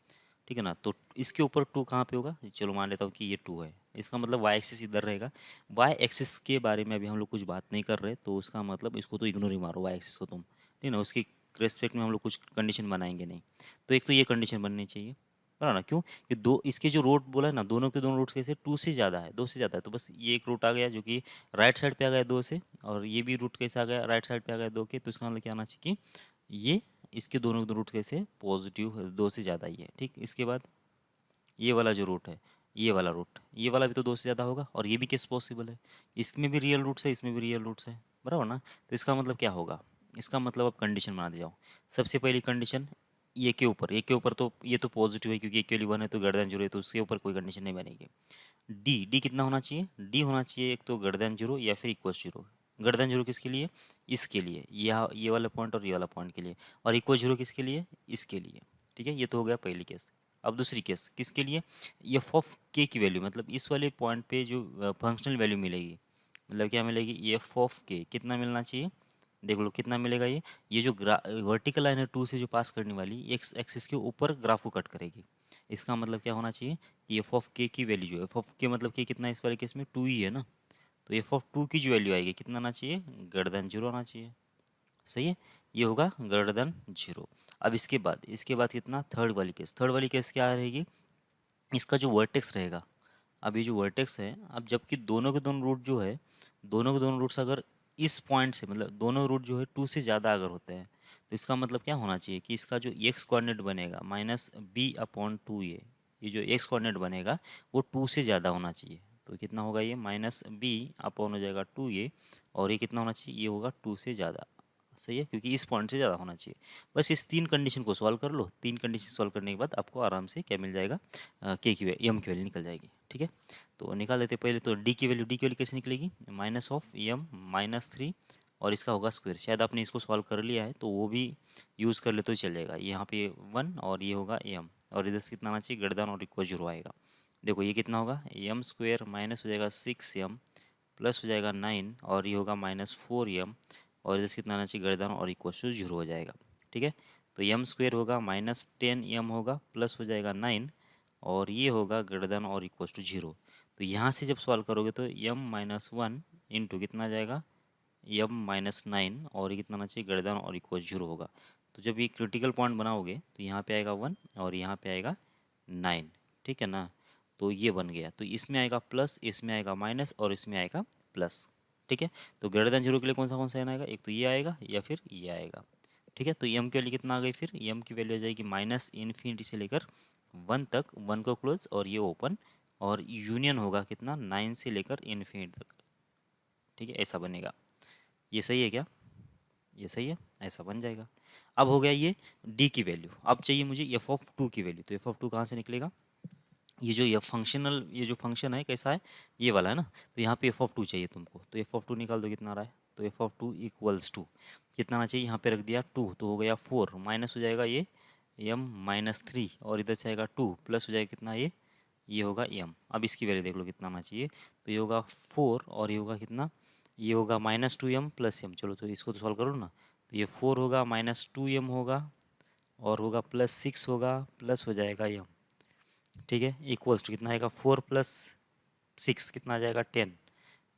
ठीक है ना। तो इसके ऊपर टू कहाँ पे होगा, चलो मान लेता हूँ कि ये टू है, इसका मतलब वाई एक्सिस इधर रहेगा। वाई एक्सिस के बारे में अभी हम लोग कुछ बात नहीं कर रहे, तो उसका मतलब इसको तो इग्नोर ही मारो, वाई एक्सिस को तुम, ठीक है ना। उसकी रेस्पेक्ट में हम लोग कुछ कंडीशन बनाएंगे नहीं। तो एक तो ये कंडीशन बननी चाहिए, बना ना, क्यों कि दो इसके जो रूट बोला है ना, दोनों के दोनों रूट्स कैसे, टू से ज़्यादा है, दो से ज़्यादा है। तो बस ये एक रूट आ गया जो कि राइट साइड पे आ गया दो से, और ये भी रूट कैसे आ गया, राइट साइड पे आ गया दो के। तो इसका मतलब क्या आना चाहिए कि ये इसके दोनों रूट कैसे पॉजिटिव, दो से ज़्यादा ही है, ठीक। इसके बाद ये वाला जो रूट है, ये वाला रूट, ये वाला भी तो दो से ज़्यादा होगा, और ये भी कैसे पॉसिबल है, इसमें भी रियल रूट्स है, इसमें भी रियल रूट्स है, बराबर ना। तो इसका मतलब क्या होगा, इसका मतलब अब कंडीशन बना दे जाओ। सबसे पहली कंडीशन, ये के ऊपर, ये के ऊपर तो ये तो पॉजिटिव है क्योंकि ये के लिए वन है, तो ग्रेटर देन जीरो है, तो उसके ऊपर कोई कंडीशन नहीं बनेगी। डी, डी कितना होना चाहिए, डी होना चाहिए एक तो ग्रेटर देन जीरो या फिर equal zero. Greater than zero किसके लिए, इसके लिए, ये वाला पॉइंट और ये वाला पॉइंट के लिए, और इक्वल जीरो किसके लिए, इसके लिए, ठीक है। ये तो हो गया पहली केस। अब दूसरी केस किसके लिए, एफ ऑफ के की वैल्यू, मतलब इस वाले पॉइंट पे जो फंक्शनल वैल्यू मिलेगी, मतलब क्या मिलेगी, एफ ऑफ के कितना मिलना चाहिए, देख लो कितना मिलेगा। ये जो वर्टिकल लाइन है टू से जो पास करने वाली, एक्स एक्सिस के ऊपर ग्राफ को कट करेगी। इसका मतलब क्या होना चाहिए कि एफ ऑफ के की वैल्यू जो, एफ ऑफ के मतलब के कितना है इस वाले केस में, टू ही है ना। तो एफ ऑफ टू की जो वैल्यू आएगी कितना आना चाहिए, ग्रेटर देन जीरो आना चाहिए, सही है। ये होगा ग्रेटर देन जीरो। अब इसके बाद कितना, थर्ड वाली केस, थर्ड वाली केस क्या रहेगी, इसका जो वर्टेक्स रहेगा, अब ये जो वर्टेक्स है, अब जबकि दोनों के दोनों रूट जो है, दोनों के दोनों रूट्स अगर इस पॉइंट से, मतलब दोनों रूट जो है टू से ज़्यादा अगर होते हैं, तो इसका मतलब क्या होना चाहिए कि इसका जो एक्स कोऑर्डिनेट बनेगा माइनस बी अपॉन टू, ये जो एक्स कोऑर्डिनेट बनेगा वो टू से ज़्यादा होना चाहिए। तो कितना होगा, ये माइनस बी अपॉन हो जाएगा टू ये, और ये कितना होना चाहिए, ये होगा टू से ज़्यादा, सही है, क्योंकि इस पॉइंट से ज़्यादा होना चाहिए। बस इस तीन कंडीशन को सॉल्व कर लो, तीन कंडीशन सॉल्व करने के बाद आपको आराम से क्या मिल जाएगा, के की एम की वैल्यू निकल जाएगी, ठीक है। तो निकाल देते पहले तो डी की वैल्यू, डी की वैल्यू कैसे निकलेगी, minus of M minus three, और इसका होगा स्क्वायर। शायद आपने इसको सॉल्व कर लिया है तो वो भी यूज़ कर ले तो चल जाएगा। यहाँ पे वन और ये होगा एम, और इधर से कितना आना चाहिए, ग्रेटर देन और इक्वल जीरो आएगा। देखो ये कितना होगा, एम स्क्वायर माइनस हो जाएगा सिक्स एम प्लस हो जाएगा नाइन, और ये होगा माइनस फोर एम, और इधर से कितना आना चाहिए, ग्रेटर देन और इक्वल टू जीरो हो जाएगा, ठीक है। तो एम स्क्वायर होगा माइनस टेन एम होगा प्लस हो जाएगा नाइन, और ये होगा ग्रेटर देन और इक्वल टू जीरो। तो यहाँ से जब सॉल्व करोगे तो एम माइनस वन इंटू कितना आ जाएगा, एम माइनस नाइन, और ये कितना आना चाहिए, ग्रेटर देन और इक्वल जीरो होगा। तो जब ये क्रिटिकल पॉइंट बनाओगे तो यहाँ पे आएगा वन और यहाँ पे आएगा नाइन, ठीक है ना। तो ये बन गया, तो इसमें आएगा प्लस, इसमें आएगा माइनस, और इसमें आएगा प्लस, ठीक है। तो ग्रेटर देन जीरो के लिए कौन सा आएगा, एक तो ये आएगा या फिर ये आएगा, ठीक है। तो एम की वैल्यू कितना आ गई, फिर एम की वैल्यू आ जाएगी माइनस इन्फिनिटी से लेकर वन तक, वन को क्लोज और ये ओपन, और यूनियन होगा कितना, नाइन से लेकर इन्फिनिटी तक, ठीक है, ऐसा बनेगा। ये सही है क्या, ये सही है, ऐसा बन जाएगा। अब हो गया ये डी की वैल्यू, अब चाहिए मुझे एफ ऑफ टू की वैल्यू। तो एफ ऑफ टू कहाँ से निकलेगा, ये जो फंक्शन है कैसा है, ये वाला है ना। तो यहाँ पे एफ ऑफ टू चाहिए तुमको, तो एफ ऑफ टू निकाल दो, कितना आ रहा है, तो f of two equals to कितना आना चाहिए, यहाँ पे रख दिया टू, तो हो गया फोर, माइनस हो जाएगा ये एम माइनस थ्री, और इधर से आएगा टू, प्लस हो जाएगा कितना, ये होगा एम। अब इसकी वैल्यू देख लो कितना आना चाहिए, तो ये होगा फोर, और ये होगा कितना, ये होगा minus two m plus m. चलो तो इसको तो सॉल्व करो ना, तो ये फोर होगा माइनस टू एम होगा, और होगा प्लस सिक्स होगा, प्लस हो जाएगा एम, ठीक है, इक्वल्स टू कितना आएगा, फोर प्लस सिक्स कितना आ जाएगा, टेन,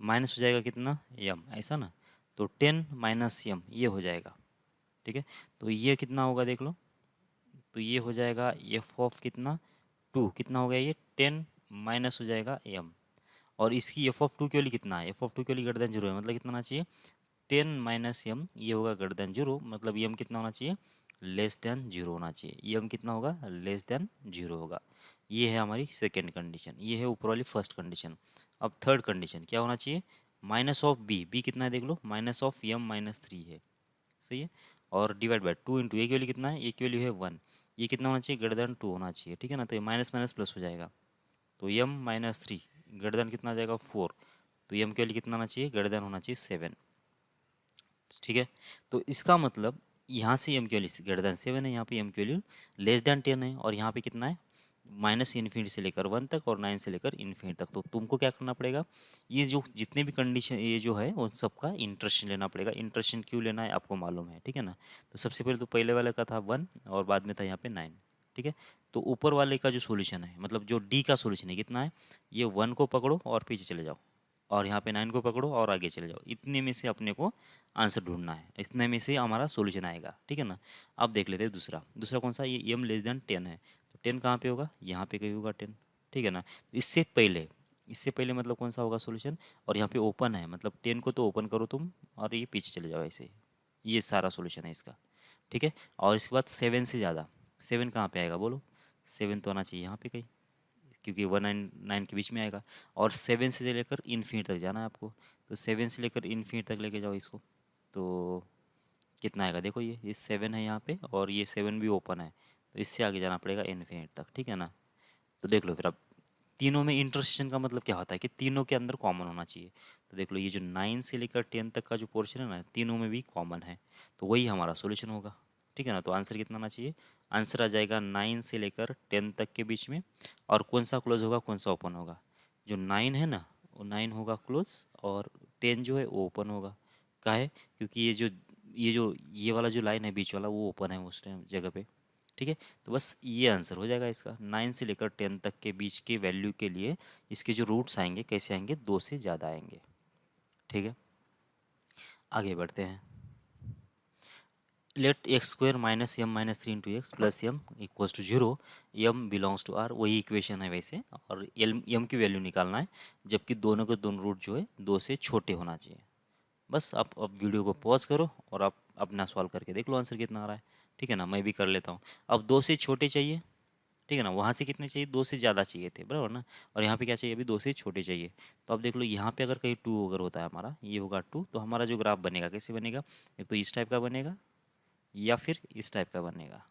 माइनस हो जाएगा कितना, एम, ऐसा ना। तो टेन माइनस एम ये हो जाएगा, ठीक है। तो ये कितना होगा देख लो, तो ये हो जाएगा एफ ऑफ कितना, टू, कितना हो गया ये, टेन माइनस हो जाएगा एम, और इसकी एफ ऑफ टू की वैल्यू कितना है, एफ ऑफ टू की वैल्यू ग्रेटर देन जीरो है, मतलब कितना होना चाहिए, टेन माइनस एम, ये होगा ग्रेटर देन जीरो, मतलब एम कितना होना चाहिए, लेस देन जीरो होना चाहिए। एम कितना होगा, लेस देन जीरो होगा। ये है हमारी सेकेंड कंडीशन, ये है ऊपर वाली फर्स्ट कंडीशन। अब थर्ड कंडीशन क्या होना चाहिए, माइनस ऑफ बी, बी कितना है देख लो, minus of M minus three है, सही है। और डिवाइड बाय 2 इंटू ए की वैल्यू कितना है, ए की वैल्यू है 1, ये कितना होना चाहिए, ग्रेटर देन 2 होना चाहिए, ठीक है ना। तो ये माइनस माइनस प्लस हो जाएगा, तो m माइनस 3 ग्रेटर देन कितना आ जाएगा 4, तो m की वैल्यू कितना होना चाहिए, ग्रेटर देन होना चाहिए 7, ठीक है। तो इसका मतलब यहाँ से m की वैल्यू ग्रेटर देन 7 है, यहाँ पे m की वैल्यू लेस देन 10 है, और यहाँ पे कितना है, माइनस इन्फिनिटी से लेकर 1 तक और 9 से लेकर इन्फिनिटी तक। तो तुमको क्या करना पड़ेगा, ये जो जितने भी कंडीशन ये जो है उन सबका इंटरेस्ट लेना पड़ेगा। इंटरेस्ट क्यों लेना है आपको मालूम है, ठीक है ना। तो सबसे पहले तो पहले वाले का था 1 और बाद में था यहाँ पे 9, ठीक है। तो ऊपर वाले का जो सोल्यूशन है, मतलब जो डी का सोल्यूशन है कितना है, ये 1 को पकड़ो और पीछे चले जाओ, और यहाँ पे 9 को पकड़ो और आगे चले जाओ, इतने में से अपने को आंसर ढूंढना है, इतने में से हमारा सोल्यूशन आएगा, ठीक है ना। अब देख लेते हैं दूसरा, दूसरा कौन सा, ये m लेस देन 10 है, तो 10 कहाँ पे होगा, यहाँ पे कहीं होगा 10, ठीक है ना। तो इससे पहले मतलब कौन सा होगा सोल्यूशन, और यहाँ पे ओपन है, मतलब 10 को तो ओपन करो तुम और ये पीछे चले जाओ ऐसे, ये सारा सोल्यूशन है इसका, ठीक है। और इसके बाद 7 से ज़्यादा, 7 कहाँ पे आएगा बोलो, 7 तो आना चाहिए यहाँ पे कहीं, क्योंकि 1 9 9 के बीच में आएगा, और 7 से लेकर इन्फिनिटी तक जाना है आपको, तो 7 से लेकर इन्फिनिटी तक लेके जाओ इसको, तो कितना आएगा देखो, ये 7 है यहाँ पे, और ये 7 भी ओपन है, तो इससे आगे जाना पड़ेगा इन्फिनिटी तक, ठीक है ना। तो देख लो फिर अब तीनों में इंटरसेक्शन का मतलब क्या होता है कि तीनों के अंदर कॉमन होना चाहिए। तो देख लो ये जो 9 से लेकर 10 तक का जो पोर्शन है ना, तीनों में भी कॉमन है, तो वही हमारा सॉल्यूशन होगा, ठीक है ना। तो आंसर कितना आना चाहिए, आंसर आ जाएगा 9 से लेकर 10 तक के बीच में, और कौन सा क्लोज होगा कौन सा ओपन होगा, जो 9 है ना वो 9 होगा क्लोज, और 10 जो है वो ओपन होगा, का है क्योंकि ये वाला जो लाइन है बीच वाला वो ओपन है उस टाइम जगह पे, ठीक है। तो बस ये आंसर हो जाएगा इसका, 9 से लेकर 10 तक के बीच के वैल्यू के लिए इसके जो रूट्स आएंगे कैसे आएंगे, 2 से ज़्यादा आएंगे, ठीक है। आगे बढ़ते हैं, let x square minus M minus 3 into x plus m equals to 0, m belongs to R, वही इक्वेशन है वैसे, और एम की वैल्यू निकालना है, जबकि दोनों के दोनों रूट जो है 2 से छोटे होना चाहिए। बस आप अब वीडियो को पॉज करो और आप अपना सॉल्व करके देख लो आंसर कितना आ रहा है, ठीक है ना। मैं भी कर लेता हूँ। अब 2 से छोटे चाहिए, ठीक है ना, वहाँ से कितने चाहिए, 2 से ज़्यादा चाहिए थे, बराबर ना। और यहाँ पे क्या चाहिए, अभी 2 से छोटे चाहिए। तो अब देख लो यहाँ पे अगर कहीं 2 अगर होता है हमारा, ये होगा 2, तो हमारा जो ग्राफ बनेगा कैसे बनेगा, एक तो इस टाइप का बनेगा या फिर इस टाइप का बनेगा,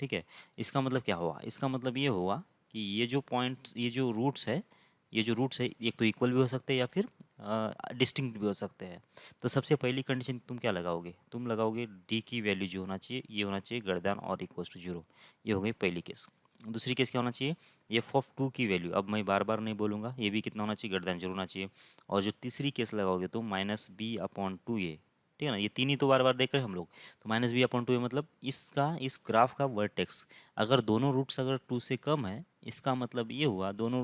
ठीक है। इसका मतलब क्या हुआ, इसका मतलब ये हुआ कि ये जो पॉइंट्स, ये जो रूट्स है एक तो इक्वल भी हो सकते हैं या फिर डिस्टिंक्ट भी हो सकते हैं। तो सबसे पहली कंडीशन तुम क्या लगाओगे, तुम लगाओगे डी की वैल्यू जो होना चाहिए ये होना चाहिए ग्रेटर देन और इक्वल्स टू 0, ये हो गई पहली केस। दूसरी केस क्या होना चाहिए, एफ ऑफ 2 की वैल्यू, अब मैं बार बार नहीं बोलूँगा, ये भी कितना होना चाहिए, ग्रेटर देन 0 होना चाहिए। और जो तीसरी केस लगाओगे तुम माइनस बी अपॉन 2a, ठीक है ना, ये तीन ही तो बार बार देख रहे हैं हम लोग। तो माइनस बी अपॉन 2a मतलब इस ग्राफ का वर्टेक्स, अगर दोनों रूट्स अगर 2 से कम है, इसका मतलब ये हुआ दोनों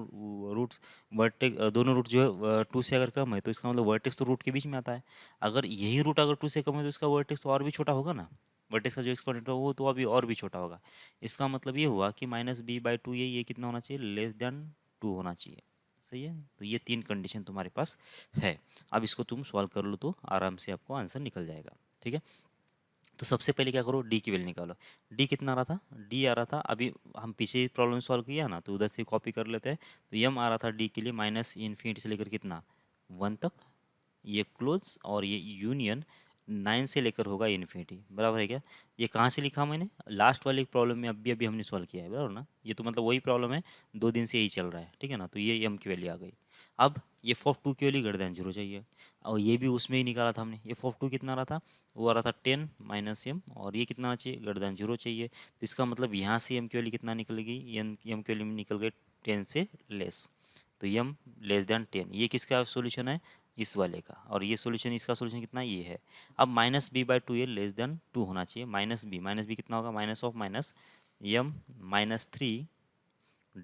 रूट्स दोनों रूट जो है 2 से अगर कम है, तो इसका मतलब वर्टेक्स तो रूट के बीच में आता है। अगर यही रूट अगर 2 से कम है तो इसका वर्टेक्स तो और भी छोटा होगा ना, वर्टेक्स का जो एक्सपोनेंट है वो तो अभी और भी छोटा होगा। इसका मतलब ये हुआ कि माइनस बी बाई 2 ये कितना होना चाहिए, लेस देन 2 होना चाहिए, सही है। तो ये तीन कंडीशन तुम्हारे पास है। अब इसको तुम सॉल्व कर लो तो आराम से आपको आंसर निकल जाएगा, ठीक है। तो सबसे पहले क्या करो, डी की वैल्यू निकालो। डी कितना आ रहा था, डी आ रहा था, अभी हम पीछे प्रॉब्लम सॉल्व किया ना तो उधर से कॉपी कर लेते हैं। तो यम आ रहा था डी के लिए माइनस इन्फिनिटी से लेकर कितना 1 तक, ये क्लोज, और ये यूनियन 9 से लेकर होगा इन्फिनिटी, बराबर है क्या। ये कहाँ से लिखा मैंने, लास्ट वाली प्रॉब्लम में अभी अभी हमने सॉल्व किया है, बराबर ना। ये तो मतलब वही प्रॉब्लम है, 2 दिन से यही चल रहा है, ठीक है ना। तो ये एम की वैल्यू आ गई। अब ये एफ ऑफ 2 की वैल्यू ग्रेटर देन 0 चाहिए, और ये भी उसमें ही निकाला था हमने। एफ ऑफ 2 कितना आ रहा था, वो आ रहा था 10 माइनस एम, और ये कितना चाहिए, ग्रेटर देन 0 चाहिए। तो इसका मतलब यहाँ से एम की वैल्यू कितना निकलेगी, एम की वैल्यू निकल गई 10 से लेस, तो एम लेस देन 10, ये किसका सॉल्यूशन है, इस वाले का। और ये सॉल्यूशन, इसका सॉल्यूशन कितना ये है। अब माइनस बी बाई 2 ये लेस देन 2 होना चाहिए, माइनस बी कितना होगा, minus of minus M minus 3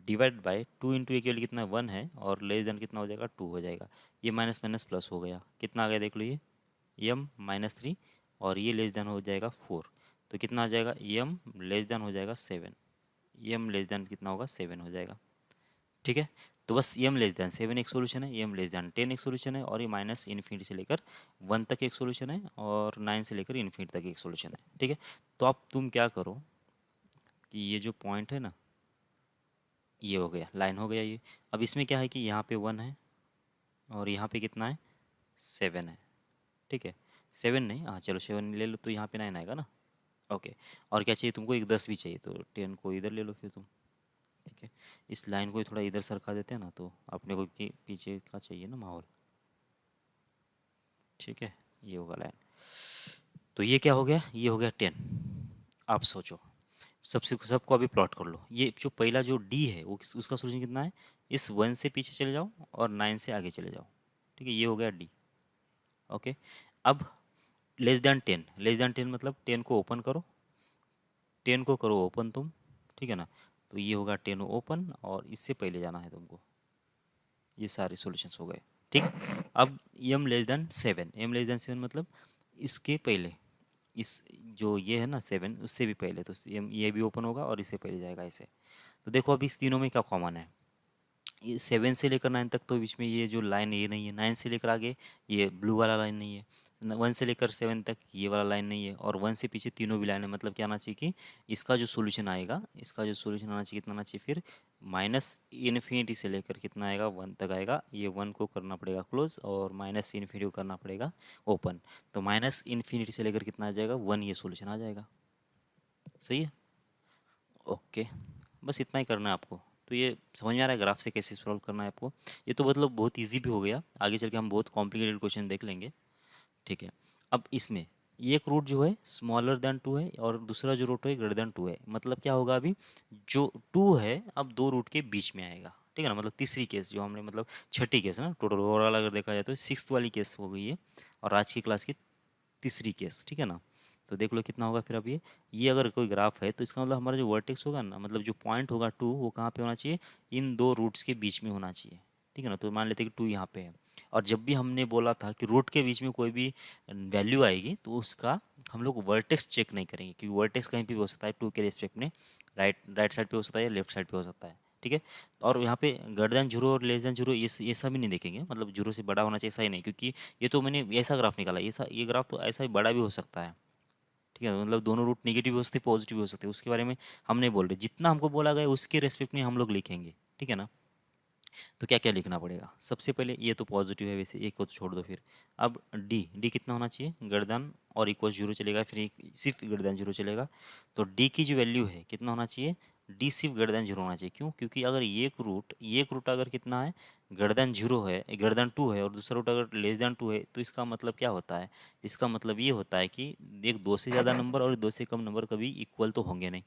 divide by 2 into A की वैल्यू कितना 1 है, और लेस देन कितना हो जाएगा 2 हो जाएगा। ये माइनस माइनस प्लस हो गया, कितना आ गया देख लो, ये एम माइनस 3, और ये लेस देन हो जाएगा 4, तो कितना आ जाएगा, एम लेस देन हो जाएगा 7, एम लेस देन कितना होगा 7 हो जाएगा, ठीक है। तो बस एम लेस दैन 7 एक सोल्यूशन है, एम लेस दैन 10 एक सोल्यूशन है, और ये माइनस इन्फिनिटी से लेकर 1 तक एक सोल्यूशन है, और 9 से लेकर इन्फिनिटी तक एक सोल्यूशन है, ठीक है। तो अब तुम क्या करो कि ये जो पॉइंट है ना, ये हो गया, लाइन हो गया ये। अब इसमें क्या है कि यहाँ पे 1 है और यहाँ पे कितना है 7 है, ठीक है। 7 नहीं, हाँ चलो 7 ले लो तो यहाँ पे 9 आएगा ना। ओके, और क्या चाहिए तुमको, एक 10 भी चाहिए, तो 10 को इधर ले लो फिर तुम। ठीक है, इस लाइन को थोड़ा इधर सरका देते हैं ना, तो अपने को पीछे का चाहिए ना माहौल। ठीक है, ये होगा लाइन। तो ये क्या हो गया, ये हो गया 10। आप सोचो, सबसे सबको अभी प्लॉट कर लो। ये जो पहला जो डी है वो उसका सोल्यूशन कितना है, इस 1 से पीछे चले जाओ और 9 से आगे चले जाओ। ठीक है, ये हो गया डी। ओके, अब लेस देन 10 मतलब 10 को ओपन करो, 10 को करो ओपन तुम। ठीक है ना, तो ये होगा 10 ओपन और इससे पहले जाना है तुमको। ये सारे सॉल्यूशंस हो गए। ठीक, अब m<7 मतलब इसके पहले, इस जो ये है ना 7 उससे भी पहले, तो ये भी ओपन होगा और इससे पहले जाएगा ऐसे। तो देखो अभी इस तीनों में क्या कॉमन है, ये 7 से लेकर 9 तक तो बीच में ये जो लाइन ये नहीं है, 9 से लेकर आगे ये ब्लू वाला लाइन नहीं है, 1 से लेकर 7 तक ये वाला लाइन नहीं है, और 1 से पीछे तीनों भी लाइन है। मतलब क्या आना चाहिए कि इसका जो सोल्यूशन आएगा, इसका जो सोल्यूशन आना चाहिए कितना आना चाहिए फिर, माइनस इन्फिनिटी से लेकर कितना आएगा 1 तक आएगा। ये 1 को करना पड़ेगा क्लोज और माइनस इन्फिनिटी को करना पड़ेगा ओपन। तो माइनस इन्फिनिटी से लेकर कितना आ जाएगा 1, ये सोल्यूशन आ जाएगा। सही है, ओके, बस इतना ही करना है आपको। तो ये समझ में आ रहा है ग्राफ से कैसे सॉल्व करना है आपको। ये तो मतलब बहुत इजी भी हो गया, आगे चल के हम बहुत कॉम्प्लिकेटेड क्वेश्चन देख लेंगे। ठीक है, अब इसमें एक रूट जो है स्मॉलर देन 2 है और दूसरा जो रूट है ग्रेटर देन 2 है। मतलब क्या होगा, अभी जो 2 है अब दो रूट के बीच में आएगा। ठीक है ना, मतलब तीसरी केस जो हमने, मतलब छठी केस है ना, टोटल ओवरऑल अगर देखा जाए तो 6th वाली केस हो गई है, और आज की क्लास की तीसरी केस। ठीक है ना, तो देख लो कितना होगा फिर। अब ये अगर कोई ग्राफ है तो इसका मतलब हमारा जो वर्टेक्स होगा ना, मतलब जो पॉइंट होगा 2, वो कहाँ पे होना चाहिए, इन दो रूट्स के बीच में होना चाहिए। ठीक है ना, तो मान लेते हैं कि 2 यहाँ पे है, और जब भी हमने बोला था कि रूट के बीच में कोई भी वैल्यू आएगी तो उसका हम लोग वर्टेक्स चेक नहीं करेंगे, क्योंकि वर्टेक्स कहीं पे भी हो सकता है 2 के रेस्पेक्ट में, राइट साइड पे हो सकता है या लेफ्ट साइड पे हो सकता है। ठीक है, और यहाँ पे ग्रेटर देन 0 और लेस देन 0 ये सब भी नहीं देखेंगे, मतलब 0 से बड़ा होना चाहिए ऐसा ही नहीं, क्योंकि ये तो मैंने ऐसा ग्राफ निकाला, ये ग्राफ तो ऐसा ही बड़ा भी हो सकता है। ठीक है, मतलब दोनों रूट नेगेटिव भी हो सकते पॉजिटिव भी हो सकते हैं, उसके बारे में हम नहीं बोल रहे, जितना हमको बोला गया उसके रेस्पेक्ट में हम लोग लिखेंगे। ठीक है ना, तो क्या क्या लिखना पड़ेगा, सबसे पहले ये तो पॉजिटिव है वैसे, एक को तो छोड़ दो फिर। अब डी, डी कितना होना चाहिए, गर्दन और इक्वल 0 चलेगा, फिर सिर्फ गर्दन 0 चलेगा। तो डी की जो वैल्यू है कितना होना चाहिए, डी सिर्फ गर्दन 0 होना चाहिए। क्यों, क्योंकि अगर एक रूट अगर कितना है, गर्दन 0 है, गर्दन 2 है, और दूसरा रूट अगर लेस देन 2 है, तो इसका मतलब क्या होता है, इसका मतलब ये होता है कि एक 2 से ज़्यादा नंबर और 2 से कम नंबर कभी इक्वल तो होंगे नहीं।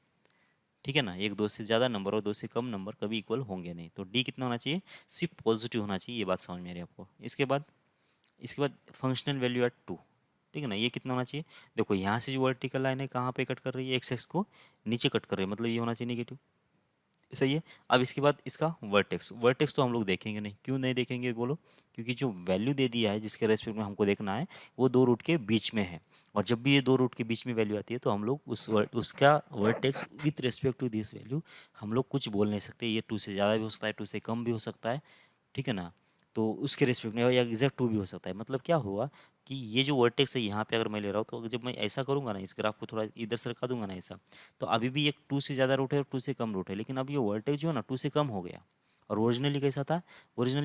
ठीक है ना, एक 2 से ज़्यादा नंबर और 2 से कम नंबर कभी इक्वल होंगे नहीं। तो डी कितना होना चाहिए, सिर्फ पॉजिटिव होना चाहिए। ये बात समझ में आ रही है आपको। इसके बाद फंक्शनल वैल्यू एट 2। ठीक है ना, ये कितना होना चाहिए, देखो यहाँ से जो वर्टिकल लाइन है कहाँ पे कट कर रही है, एक्स एक्स को नीचे कट कर रही है, मतलब ये होना चाहिए नेगेटिव। सही है, अब इसके बाद इसका वर्टेक्स, वर्टेक्स तो हम लोग देखेंगे नहीं। क्यों नहीं देखेंगे बोलो, क्योंकि जो वैल्यू दे दिया है जिसके रेस्पेक्ट में हमको देखना है वो दो रूट के बीच में है, और जब भी ये दो रूट के बीच में वैल्यू आती है तो हम लोग उसका vertex with respect to this value हम लोग कुछ बोल नहीं सकते। ये 2 से ज़्यादा भी हो सकता है, 2 से कम भी हो सकता है। ठीक है ना, तो उसके रिस्पेक्ट में या एग्जैक्ट 2 भी हो सकता है। मतलब क्या हुआ कि ये जो वर्टेक्स है यहाँ पे अगर मैं ले रहा हूँ, तो अगर जब मैं ऐसा करूँगा ना, इस ग्राफ को थोड़ा इधर सरका दूंगा ना ऐसा, तो अभी भी एक 2 से ज़्यादा रूट है और 2 से कम रूट है, लेकिन अब ये वर्टेक्स जो है ना 2 से कम हो गया। और ओरिजिनली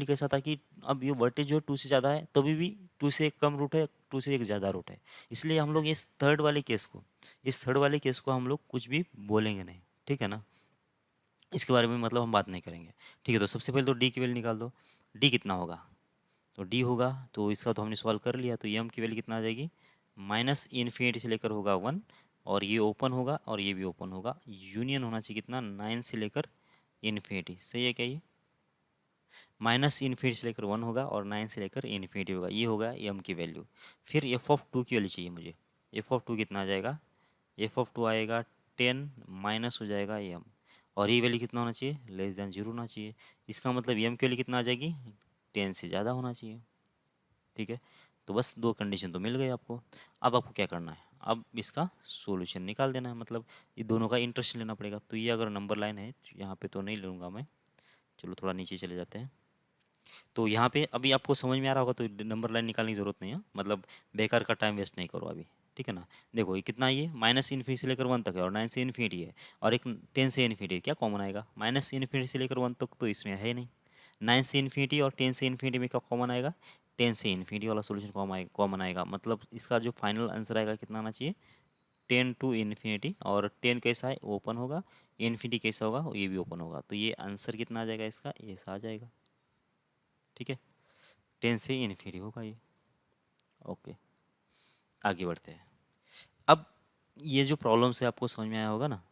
कैसा था कि अब ये वर्टेज जो है 2 से ज़्यादा है, तभी भी 2 से एक कम रूट है, 2 से एक ज़्यादा रूट है। इसलिए हम लोग इस थर्ड वाले केस को हम लोग कुछ भी बोलेंगे नहीं। ठीक है ना, इसके बारे में मतलब हम बात नहीं करेंगे। ठीक है, तो सबसे पहले तो डी की वैल्यू निकाल दो। डी कितना होगा, तो डी होगा, तो इसका तो हमने सॉल्व कर लिया, तो एम की वैल्यू कितना आ जाएगी, माइनस इन्फिनिटी से लेकर होगा 1, और ये ओपन होगा और ये भी ओपन होगा। यूनियन होना चाहिए कितना, 9 से लेकर इन्फिनिटी। सही है क्या, ये माइनस इन्फिनिटी से लेकर 1 होगा और 9 से लेकर इन्फिनिटी होगा। ये होगा एम की वैल्यू। फिर एफ ऑफ 2 की वैल्यू चाहिए मुझे। एफ ऑफ 2 कितना आ जाएगा, एफ ऑफ 2 आएगा 10 माइनस हो जाएगा एम, और ये वैल्यू कितना होना चाहिए, लेस देन 0 होना चाहिए। इसका मतलब एम की वैल्यू कितना आ जाएगी, 10 से ज़्यादा होना चाहिए। ठीक है, तो बस दो कंडीशन तो मिल गई आपको। अब आपको क्या करना है, अब इसका सॉल्यूशन निकाल देना है, मतलब ये दोनों का इंटरेस्ट लेना पड़ेगा। तो ये अगर नंबर लाइन है, यहाँ पे तो नहीं लूँगा मैं, चलो थोड़ा नीचे चले जाते हैं। तो यहाँ पे अभी आपको समझ में आ रहा होगा, तो नंबर लाइन निकालने की ज़रूरत नहीं है, मतलब बेकार का टाइम वेस्ट नहीं करो अभी। ठीक है ना, देखो ये कितना, ये माइनस इन्फिनिटी से लेकर 1 तक है और 9 से इन्फिनिटी है, और एक 10 से इन्फिनिटी, क्या कॉमन आएगा, माइनस इन्फिनिटी से लेकर 1 तक तो इसमें है ही नहीं। 9 से इन्फिनिटी और 10 से इन्फिनिटी में क्या कॉमन आएगा, 10 से इन्फिनिटी वाला सोल्यूशन कॉमन आएगा, मतलब इसका जो फाइनल आंसर आएगा कितना आना चाहिए, 10 टू इन्फिनिटी। और 10 कैसा है, ओपन होगा, इन्फिनिटी कैसा होगा, ये भी ओपन होगा, तो ये आंसर कितना आ जाएगा इसका, ऐसा आ जाएगा। ठीक है, 10 से इन्फिनिटी होगा ये। ओके, आगे बढ़ते हैं। अब ये जो प्रॉब्लम से आपको समझ में आया होगा ना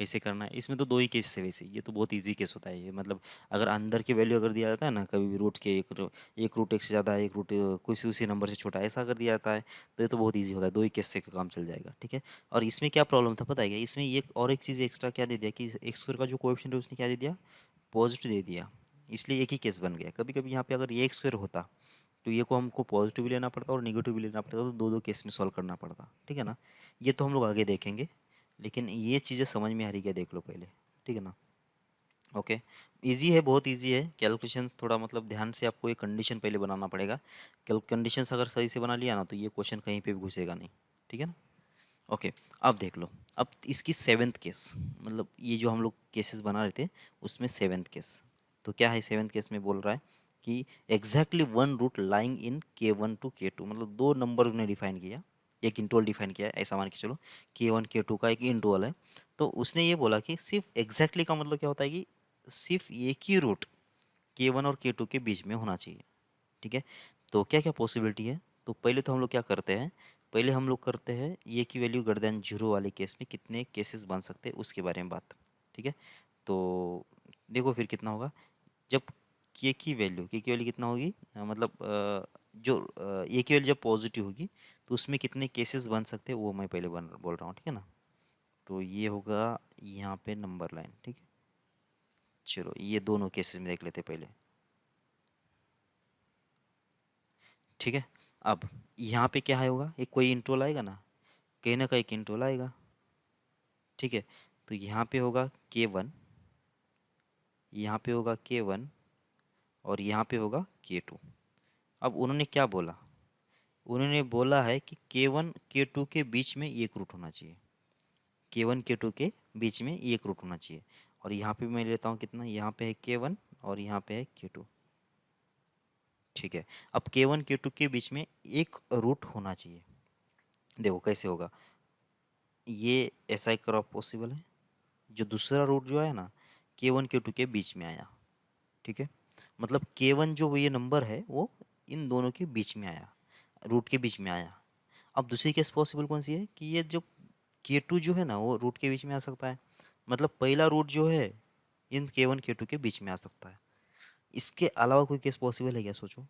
कैसे करना है, इसमें तो दो ही केस है वैसे, ये तो बहुत इजी केस होता है ये, मतलब अगर अंदर की वैल्यू अगर दिया जाता है ना, कभी भी रूट के एक रूट एक से ज़्यादा है, एक रूट किसी उसी नंबर से छोटा है, ऐसा अगर दिया जाता है तो ये तो बहुत इजी होता है, दो ही केस से काम चल जाएगा। ठीक है, और इसमें क्या प्रॉब्लम था पता है क्या, इसमें एक और एक चीज़ एक्स्ट्रा क्या दे दिया कि एक्स स्क्वायर का जो कोएफिशिएंट है उसने क्या दे दिया, पॉजिटिव दे दिया, इसलिए एक ही केस बन गया। कभी कभी यहाँ पे अगर ये एक्स स्क्वायर होता तो ये को हमको पॉजिटिव भी लेना पड़ता और निगेटिव भी लेना पड़ता, तो दो दो केस में सॉल्व करना पड़ता। ठीक है ना, ये तो हम लोग आगे देखेंगे, लेकिन ये चीज़ें समझ में आ रही क्या, देख लो पहले। ठीक है ना, ओके। इजी है, बहुत इजी है कैलकुलेशंस, थोड़ा मतलब ध्यान से आपको ये कंडीशन पहले बनाना पड़ेगा। कंडीशंस अगर सही से बना लिया ना तो ये क्वेश्चन कहीं पे भी घुसेगा नहीं। ठीक है ना, ओके। अब देख लो, अब इसकी सेवेंथ केस, मतलब ये जो हम लोग केसेस बना रहे थे उसमें सेवेंथ केस, तो क्या है सेवेंथ केस में बोल रहा है कि exactly one root lying in K1 to K2, मतलब दो नंबर उन्हें डिफाइन किया, एक इंटरवल डिफाइन किया है, ऐसा मान के चलो K1 K2 का एक इंटरवल है। तो उसने ये बोला कि सिर्फ एग्जैक्टली का मतलब क्या होता है कि सिर्फ एक ही रूट K1 और K2 के बीच में होना चाहिए। ठीक है, तो क्या क्या पॉसिबिलिटी है, तो पहले तो हम लोग क्या करते हैं, पहले हम लोग करते हैं ये की वैल्यू ग्रेटर देन जीरो वाले केस में कितने केसेस बन सकते हैं उसके बारे में बात। ठीक है, तो देखो फिर कितना होगा, जब के की वैल्यू कितना होगी, मतलब जो ए की वैल्यू जब पॉजिटिव होगी तो उसमें कितने केसेस बन सकते हैं वो मैं पहले बोल रहा हूँ। ठीक है ना, तो ये होगा यहाँ पे नंबर लाइन। ठीक है, चलो ये दोनों केसेस में देख लेते हैं पहले। ठीक है, अब यहाँ पे क्या है होगा, एक कोई इंटरवल आएगा ना, कहीं ना कहीं एक इंटरवल आएगा। ठीक है, तो यहाँ पे होगा K1, यहाँ पे होगा K1 और यहाँ पे होगा K2। अब उन्होंने क्या बोला, उन्होंने बोला है कि K1 K2 के बीच में एक रूट होना चाहिए, K1 K2 के बीच में एक रूट होना चाहिए। और यहाँ पे मैं लेता हूँ कितना, यहाँ पे है K1 और यहाँ पे है K2। ठीक है, अब K1 K2 के बीच में एक रूट होना चाहिए, देखो कैसे होगा, ये ऐसा एक क्रॉप पॉसिबल है, जो दूसरा रूट जो है ना K1 K2 के बीच में आया। ठीक है, मतलब K1 जो ये नंबर है वो इन दोनों के बीच में आया, रूट के बीच में आया। अब दूसरी केस पॉसिबल कौन सी है कि ये जो K2 जो है ना वो रूट के बीच में आ सकता है, मतलब पहला रूट जो है इन K1 K2 के बीच में आ सकता है। इसके अलावा कोई केस पॉसिबल है क्या, सोचो,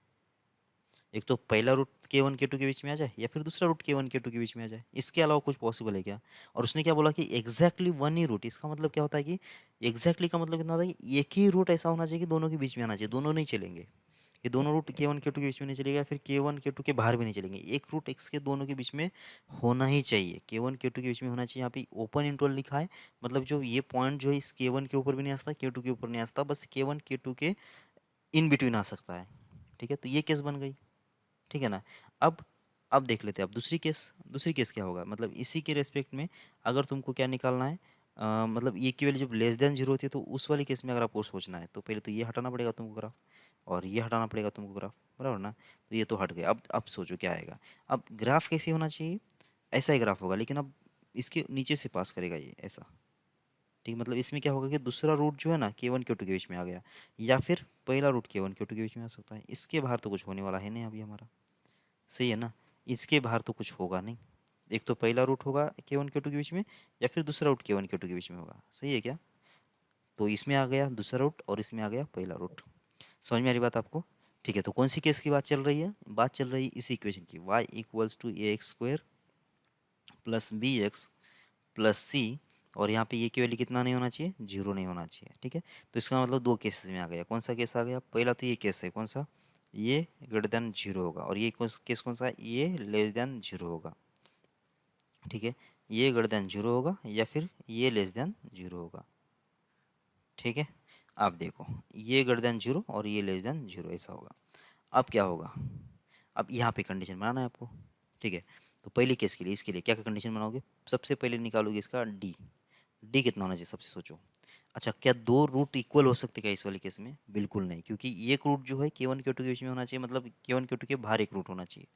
एक तो पहला रूट K1 K2 के बीच में आ जाए या फिर दूसरा रूट K1 K2 के बीच में आ जाए, इसके अलावा कुछ पॉसिबल है क्या। और उसने क्या बोला कि एग्जैक्टली वन ही रूट, इसका मतलब क्या होता है कि एग्जैक्टली का मतलब कितना होता है कि एक ही रूट ऐसा होना चाहिए कि दोनों के बीच में आना चाहिए, दोनों नहीं चलेंगे, ये दोनों रूट K1 K2 के बीच में नहीं चलेगा, फिर K1 K2 के बाहर भी नहीं चलेंगे, एक रूट एक्स के दोनों के बीच में होना ही चाहिए, K1 K2 के बीच में होना चाहिए। यहाँ पे ओपन इंटरवल लिखा है, मतलब जो ये पॉइंट जो है इस K1 के ऊपर भी नहीं आ सकता, K2 के ऊपर नहीं आ सकता, बस K1 K2 के इन बिटवीन आ सकता है। ठीक है, तो ये केस बन गई। ठीक है ना, अब अब देख लेते हैं, अब दूसरी केस क्या होगा, मतलब इसी के रेस्पेक्ट में अगर तुमको क्या निकालना है, मतलब ये की वैल्यू जब लेस देन जीरो होती है तो उस वाली केस में अगर आपको सोचना है तो पहले तो ये हटाना पड़ेगा तुमको ग्राफ, और ये हटाना पड़ेगा तुमको ग्राफ, बराबर ना, तो ये तो हट गया। अब सोचो क्या आएगा, अब ग्राफ कैसे होना चाहिए, ऐसा ही ग्राफ होगा, लेकिन अब इसके नीचे से पास करेगा ये ऐसा। ठीक, मतलब इसमें क्या होगा कि दूसरा रूट जो है ना K1 K2 के बीच में आ गया, या फिर पहला रूट K1 K2 के बीच में आ सकता है, इसके बाहर तो कुछ होने वाला है नहीं अभी हमारा, सही है ना, इसके बाहर तो कुछ होगा नहीं, एक तो पहला रूट होगा K1 K2 के बीच में, या फिर दूसरा रूट K1 K2 के बीच में होगा, सही है क्या। तो इसमें आ गया दूसरा रूट और इसमें आ गया पहला रूट, समझ में आ रही बात आपको। ठीक है, तो कौन सी केस की बात चल रही है, बात चल रही है इस इक्वेशन की, y = ax² प्लस bx प्लस सी, और यहाँ पे ये की वैल्यू कितना नहीं होना चाहिए, जीरो नहीं होना चाहिए। ठीक है, तो इसका मतलब दो केसेस में आ गया, कौन सा केस आ गया, पहला तो ये केस है, कौन सा, ये ग्रेटर देन जीरो होगा, और ये केस कौन सा है, ये लेस देन जीरो होगा। ठीक है, ये ग्रेटर देन जीरो होगा या फिर ये लेस देन जीरो होगा। ठीक है, आप देखो ये ग्रेटर देन जीरो और ये लेस देन जीरो ऐसा होगा। अब क्या होगा, अब यहाँ पे कंडीशन बनाना है आपको। ठीक है, तो पहले केस के लिए इसके लिए क्या क्या कंडीशन बनाओगे, सबसे पहले निकालोगे इसका डी, डी कितना होना चाहिए सबसे सोचो, अच्छा, क्या दो रूट इक्वल हो सकते क्या इस वाले केस में? बिल्कुल नहीं, क्योंकि एक रूट जो है K1 K2 के बीच में होना चाहिए, मतलब K1 K2 के बाहर एक रूट होना चाहिए,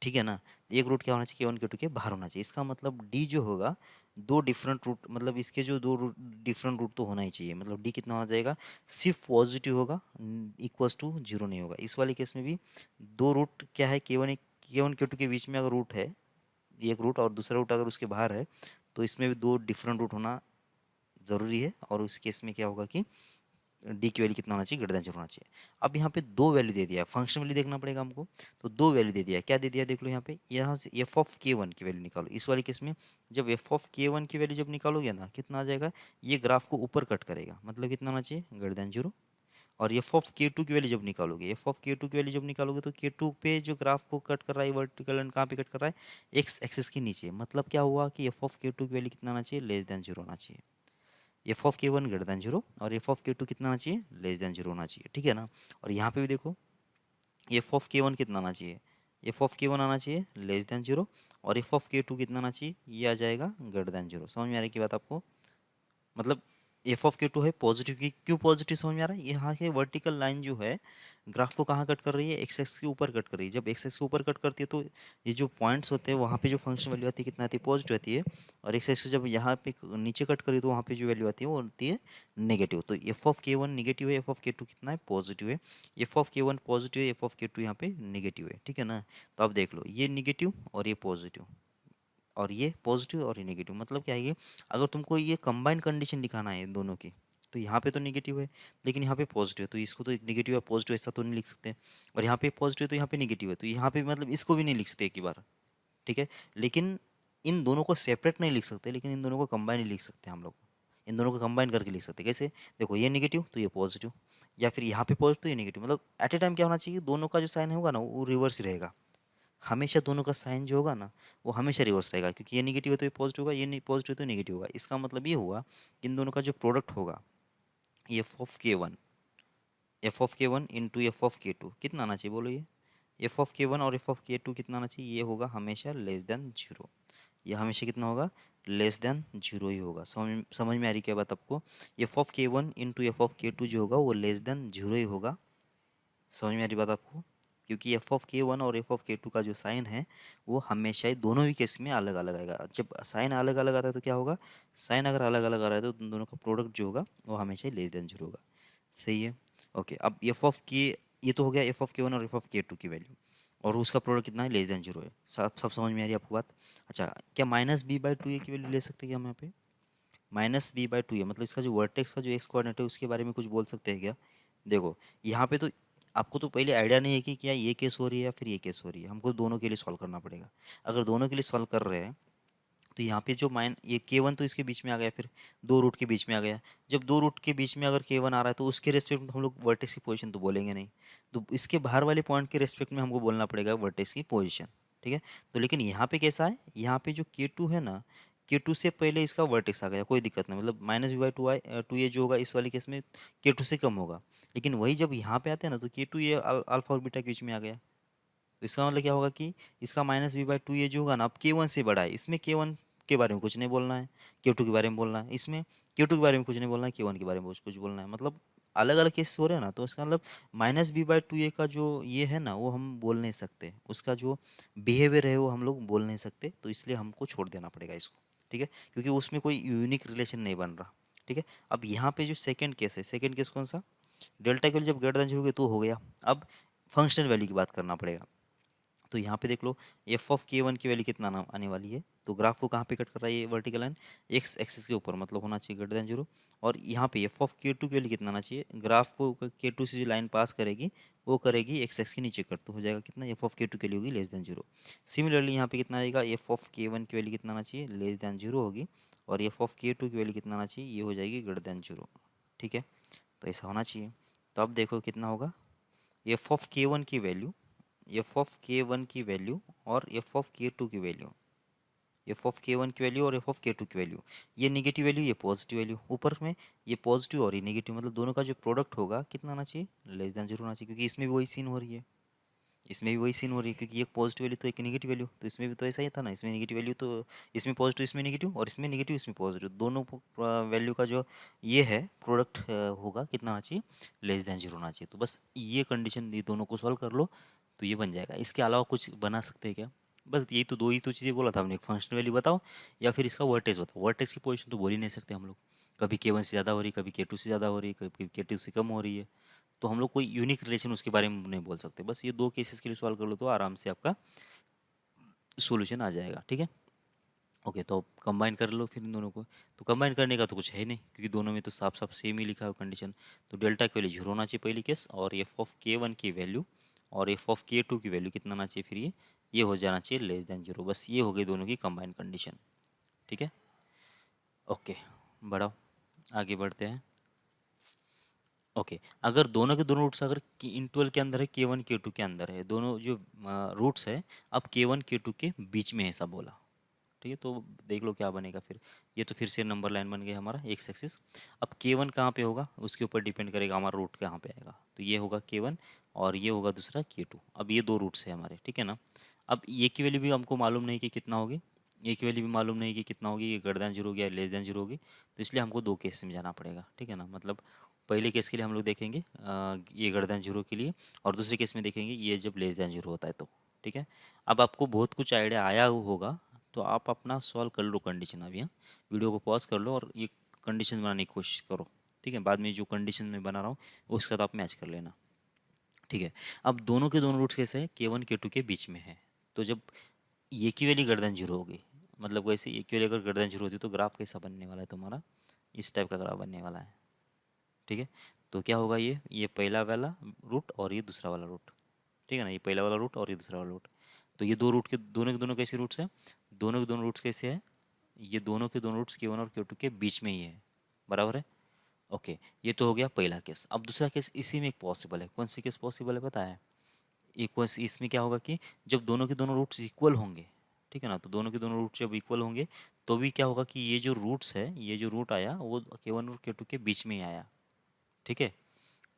ठीक है ना? एक रूट क्या होना चाहिए? K1 K2 के बाहर होना चाहिए। इसका मतलब डी जो होगा, दो डिफरेंट रूट, मतलब इसके जो दो रूट डिफरेंट रूट तो होना ही चाहिए, मतलब डी कितना होना जाएगा? सिर्फ पॉजिटिव होगा, इक्वल्स टू जीरो नहीं होगा। इस वाले केस में भी दो रूट क्या है, K1 K2 के बीच में अगर रूट है, एक रूट और दूसरा रूट अगर उसके बाहर है, तो इसमें भी दो डिफरेंट रूट होना ज़रूरी है। और उस केस में क्या होगा कि डी की वैल्यू कितना होना चाहिए? ग्रेटर देन जीरो होना चाहिए। अब यहाँ पे दो वैल्यू दे दिया है, फंक्शन वैल्यू देखना पड़ेगा हमको। तो दो वैल्यू दे दिया है, क्या दे दिया है देख लो यहाँ पे, यहाँ से एफ ऑफ के वन की वैल्यू निकालो। इस वाले केस में जब एफ ऑफ के वन की वैल्यू जब निकालोगे ना, कितना आ जाएगा? ये ग्राफ को ऊपर कट करेगा, मतलब कितना होना चाहिए? Greater than zero. और एफ ऑफ के टू की वैल्यू जब निकालोगे, एफ ऑफ के टू की वैल्यू जब निकालोगे, तो के टू पे जो ग्राफ को कट कर रहा है वर्टिकल लाइन कहाँ पे कट कर रहा है? एक्स एक्सिस के नीचे। मतलब क्या हुआ कि एफ ऑफ के टू की वैल्यू कितना होना चाहिए? लेस देन जीरो होना चाहिए। एफ ऑफ के वन ग्रेटर देन जीरो और एफ ऑफ के टू कितना होना चाहिए? लेस देन जीरो होना चाहिए, ठीक है ना? और यहाँ पे भी देखो, एफ ऑफ के वन कितना आना चाहिए? एफ ऑफ के वन आना चाहिए लेस देन जीरो, और एफ ऑफ के टू कितना आना चाहिए? ये आ जाएगा ग्रेटर देन जीरो। समझ में आ रही की बात आपको? मतलब एफ ऑफ के टू है पॉजिटिव की, क्यों पॉजिटिव? समझ में आ रहा है? यहाँ के वर्टिकल लाइन जो है ग्राफ को कहाँ कट कर रही है? एक्स एक्स के ऊपर कट कर रही है। जब एक्स एक्स के ऊपर कट करती है तो ये जो पॉइंट्स होते हैं वहाँ पे जो फंक्शन वैल्यू आती है कितना आती है? पॉजिटिव आती है। और एक्स एक्स जब यहाँ पे नीचे कट करी तो वहाँ पे जो वैल्यू आती है वो आती है नेगेटिव। तो एफ ऑफ के वन निगेटिव है, एफ ऑफ के टू कितना है? पॉजिटिव है। एफ ऑफ के वन पॉजिटिव है, एफ ऑफ के टू यहाँ पे नेगेटिव है, ठीक है ना? तो अब देख लो, ये निगेटिव और ये पॉजिटिव, और ये पॉजिटिव और ये नेगेटिव। मतलब क्या है ये, अगर तुमको ये कंबाइंड कंडीशन दिखाना है दोनों की, तो यहाँ पे तो नेगेटिव है लेकिन यहाँ पे पॉजिटिव है, तो इसको तो नेगेटिव या पॉजिटिव ऐसा तो नहीं लिख सकते। और यहाँ पे पॉजिटिव है तो यहाँ पे नेगेटिव है, तो यहाँ पे मतलब इसको भी नहीं लिख सकते एक ही बार, ठीक है? लेकिन इन दोनों को सेपरेट नहीं लिख सकते, लेकिन इन दोनों को कंबाइन ही लिख सकते हैं हम लोग। इन दोनों को कंबाइन करके लिख सकते हैं। कैसे? देखो, ये नेगेटिव तो ये पॉजिटिव, या फिर यहाँ पे पॉजिटिव तो ये नेगेटिव। मतलब एट ए टाइम क्या होना चाहिए, दोनों का जो साइन होगा ना वो रिवर्स ही रहेगा। हमेशा दोनों का साइन जो होगा ना वो हमेशा रिवर्स रहेगा, क्योंकि ये नेगेटिव है तो ये पॉजिटिव होगा, ये नहीं पॉजिटिव तो नेगेटिव होगा। इसका मतलब ये हुआ कि इन दोनों का जो प्रोडक्ट होगा, एफ ऑफ के वन इंटू एफ ऑफ के टू कितना आना चाहिए? बोलो, ये एफ ऑफ के वन और एफ ऑफ के टू कितना आना चाहिए? ये होगा हमेशा लेस देन जीरो। ये हमेशा कितना होगा? लेस देन जीरो ही होगा। समझ में आ रही क्या बात आपको? एफ ऑफ के वन इंटू एफ ऑफ के टू जो होगा वो लेस देन जीरो ही होगा। समझ में आ रही बात आपको? क्योंकि एफ ऑफ के वन और एफ ऑफ के टू का जो साइन है वो हमेशा ही दोनों ही केस में अलग अलग आएगा। जब साइन अलग अलग आता है तो क्या होगा? साइन अगर अलग अलग आ रहा है तो उन दोनों का प्रोडक्ट जो होगा वो हमेशा ही लेस देन जीरो होगा। सही है? ओके, अब एफ ऑफ के, ये तो हो गया एफ ऑफ के वन और एफ ऑफ के टू की वैल्यू, और उसका प्रोडक्ट कितना है? लेस देन जीरो है। सब समझ में आ रही है आपको बात? अच्छा, क्या माइनस बी बाई टू ए की वैल्यू ले सकते हैं क्या हम यहाँ पे? माइनस बी बाई टू ए मतलब इसका जो वर्टेक्स का जो एक्स कोऑर्डिनेट है उसके बारे में कुछ बोल सकते हैं क्या? देखो, यहाँ पे तो आपको तो पहले आइडिया नहीं है कि क्या ये केस हो रही है या फिर ये केस हो रही है। हमको दोनों के लिए सॉल्व करना पड़ेगा। अगर दोनों के लिए सॉल्व कर रहे हैं तो यहाँ पे जो ये के वन तो इसके बीच में आ गया, फिर दो रूट के बीच में आ गया। जब दो रूट के बीच में अगर के वन आ रहा है तो उसके रेस्पेक्ट में हम लोग वर्टेक्स की पोजीशन तो बोलेंगे नहीं, तो इसके बाहर वाले पॉइंट के रेस्पेक्ट में हमको बोलना पड़ेगा वर्टेक्स की पोजीशन, ठीक है? तो लेकिन यहाँ पे कैसा है, यहाँ पे जो के टू है ना, के टू से पहले इसका वर्टेक्स आ गया, कोई दिक्कत नहीं। मतलब माइनस बी बाई टू आई टू ए जो होगा इस वाले केस में के टू से कम होगा। लेकिन वही जब यहाँ पे आते हैं ना तो के टू ये अल्फा और बीटा के बीच में आ गया, तो इसका मतलब क्या होगा कि इसका माइनस बी बाई टू ये जो होगा ना अब के वन से बड़ा है। इसमें के वन के बारे में कुछ नहीं बोलना है, के टू के बारे में बोलना है। इसमें के टू के बारे में कुछ नहीं बोलना है, के वन के बारे में कुछ बोलना है। मतलब अलग अलग केस हो रहे हैं ना, तो इसका मतलब माइनस बी बाई टू ए का जो ये है ना वो हम बोल नहीं सकते, उसका जो बिहेवियर है वो हम लोग बोल नहीं सकते, तो इसलिए हमको छोड़ देना पड़ेगा इसको, ठीक है? क्योंकि उसमें कोई यूनिक रिलेशन नहीं बन रहा, ठीक है? अब यहाँ पे जो सेकेंड केस है, सेकेंड केस कौन सा? डेल्टा के वैल्यू जब ग्रेटर देन जीरो तो हो गया। अब फंक्शनल वैल्यू की बात करना पड़ेगा। तो यहाँ पे देख लो, एफ ऑफ के वन की वैल्यू कितना आने वाली है? तो ग्राफ को कहाँ पे कट कर रहा है ये वर्टिकल लाइन? एक्स एक्सिस के ऊपर, मतलब होना चाहिए ग्रेटर देन जीरो। और यहाँ पे एफ ऑफ के टू की वैल्यू कितना आना चाहिए? ग्राफ को के टू से जो लाइन पास करेगी वो करेगी एक्स एक्स के नीचे कट, तो हो जाएगा कितना? एफ ऑफ के टू की वैल्यू होगी लेस देन जीरो। सिमिलरली यहाँ पे कितना रहेगा? एफ ऑफ के वन की वैल्यू कितना आना चाहिए? लेस देन जीरो होगी। और एफ ऑफ के टू की वैल्यू कितना आना चाहिए? ये हो जाएगी ग्रेटर देन जीरो, ठीक है? तो ऐसा होना चाहिए। तो अब देखो कितना होगा, एफ ऑफ के वन की वैल्यू, एफ ऑफ के वन की वैल्यू और एफ ऑफ के टू की वैल्यू, एफ ऑफ के वन की वैल्यू और एफ ऑफ के टू की वैल्यू, ये निगेटिव वैल्यू ये पॉजिटिव वैल्यू, ऊपर में ये पॉजिटिव और ये निगेटिव, मतलब दोनों का जो प्रोडक्ट होगा कितना आना चाहिए? लेस देन जीरो होना चाहिए, क्योंकि इसमें भी वही सीन हो रही है। इसमें भी वही सीन हो रही है, क्योंकि एक पॉजिटिव वैल्यू तो एक नेगेटिव वैल्यू, तो इसमें भी तो ऐसा ही था ना, इसमें नेगेटिव वैल्यू तो इसमें पॉजिटिव इसमें नेगेटिव, और इसमें नेगेटिव इसमें पॉजिटिव, दोनों वैल्यू का जो ये है प्रोडक्ट होगा कितना होना चाहिए, लेस देन जीरो होना चाहिए। तो बस ये कंडीशन, ये दोनों को सॉल्व कर लो तो ये बन जाएगा। इसके अलावा कुछ बना सकते हैं क्या? बस यही तो दो ही तो चीज़ें बोला था हमने, एक फंक्शनल वैल्यू बताओ या फिर इसका वर्टेज बताओ। वर्टेज की पोजीशन तो बोल ही नहीं सकते हम लोग, कभी K1 से ज़्यादा हो रही है, कभी K2 से ज़्यादा हो रही है, कभी K2 से कम हो रही है, तो हम लोग कोई यूनिक रिलेशन उसके बारे में नहीं बोल सकते। बस ये दो केसेस के लिए सॉल्व कर लो तो आराम से आपका सॉल्यूशन आ जाएगा, ठीक है। ओके, तो कंबाइन कर लो फिर इन दोनों को। तो कंबाइन करने का तो कुछ है नहीं, क्योंकि दोनों में तो साफ साफ सेम ही लिखा है कंडीशन। तो डेल्टा की वैल्यू जीरो होना चाहिए पहली केस, और एफ ऑफ K1 की वैल्यू और एफ ऑफ K2 की वैल्यू कितना आना चाहिए, फिर ये हो जाना चाहिए लेस देन जीरो। बस ये हो गई दोनों की कंबाइन कंडीशन, ठीक है। ओके, बढ़ाओ, आगे बढ़ते हैं। ओके, अगर दोनों के दोनों रूट्स अगर इंटरवल के अंदर है, K1 K2 के अंदर है, दोनों जो रूट्स है अब K1 K2 के बीच में है ऐसा बोला, ठीक है। तो देख लो क्या बनेगा फिर। ये तो फिर से नंबर लाइन बन गया हमारा एक्स एक्सिस। अब K1 कहाँ पे होगा उसके ऊपर डिपेंड करेगा हमारा रूट कहाँ पे आएगा। तो ये होगा K1 और ये होगा दूसरा K2। अब ये दो रूट्स है हमारे, ठीक है ना। अब ये की वैल्यू भी हमको मालूम नहीं कि कितना होगी, ये की वैल्यू भी मालूम नहीं कि कितना होगी, ये ग्रेटर देन जीरो होगी या लेस देन जीरो होगी। तो इसलिए हमको दो केस में जाना पड़ेगा, ठीक है ना। मतलब पहले केस के लिए हम लोग देखेंगे ये ग्रेटर देन जीरो के लिए, और दूसरे केस में देखेंगे ये जब लेस देन जीरो होता है तो, ठीक है। अब आपको बहुत कुछ आइडिया आया होगा, तो आप अपना सॉल्व कर लो कंडीशन। अभी यहाँ वीडियो को पॉज कर लो और ये कंडीशन बनाने की कोशिश करो, ठीक है। बाद में जो कंडीशन मैं बना रहा हूँ उसके साथ आप मैच कर लेना, ठीक है। अब दोनों के दोनों रूट्स कैसे हैं, K1 K2 के बीच में है। तो जब ये की वैल्यू ग्रेटर देन जीरो होगी, मतलब वैसे ये की वैल्यू अगर ग्रेटर देन जीरो होती है तो ग्राफ कैसा बनने वाला है तुम्हारा, इस टाइप का ग्राफ बनने वाला है, ठीक है। तो क्या होगा, ये पहला वाला रूट और ये दूसरा वाला रूट, ठीक है ना, ये पहला वाला रूट और ये दूसरा वाला रूट। तो ये दो रूट के दोनों कैसे रूट्स हैं, दोनों के दोनों रूट्स कैसे हैं, ये दोनों के दोनों रूट्स K1 और K2 के बीच में ही है, बराबर है। ओके, ये तो हो गया पहला केस। अब दूसरा केस इसी में एक पॉसिबल है, कौन सी केस पॉसिबल है पता है, इक्वल इसमें क्या होगा कि जब दोनों के दोनों रूट्स इक्वल होंगे, ठीक है ना, तो दोनों के दोनों रूट्स जब इक्वल होंगे तो भी क्या होगा कि ये जो रूट्स है, ये जो रूट आया वो K1 और K2 के बीच में ही आया, ठीक है।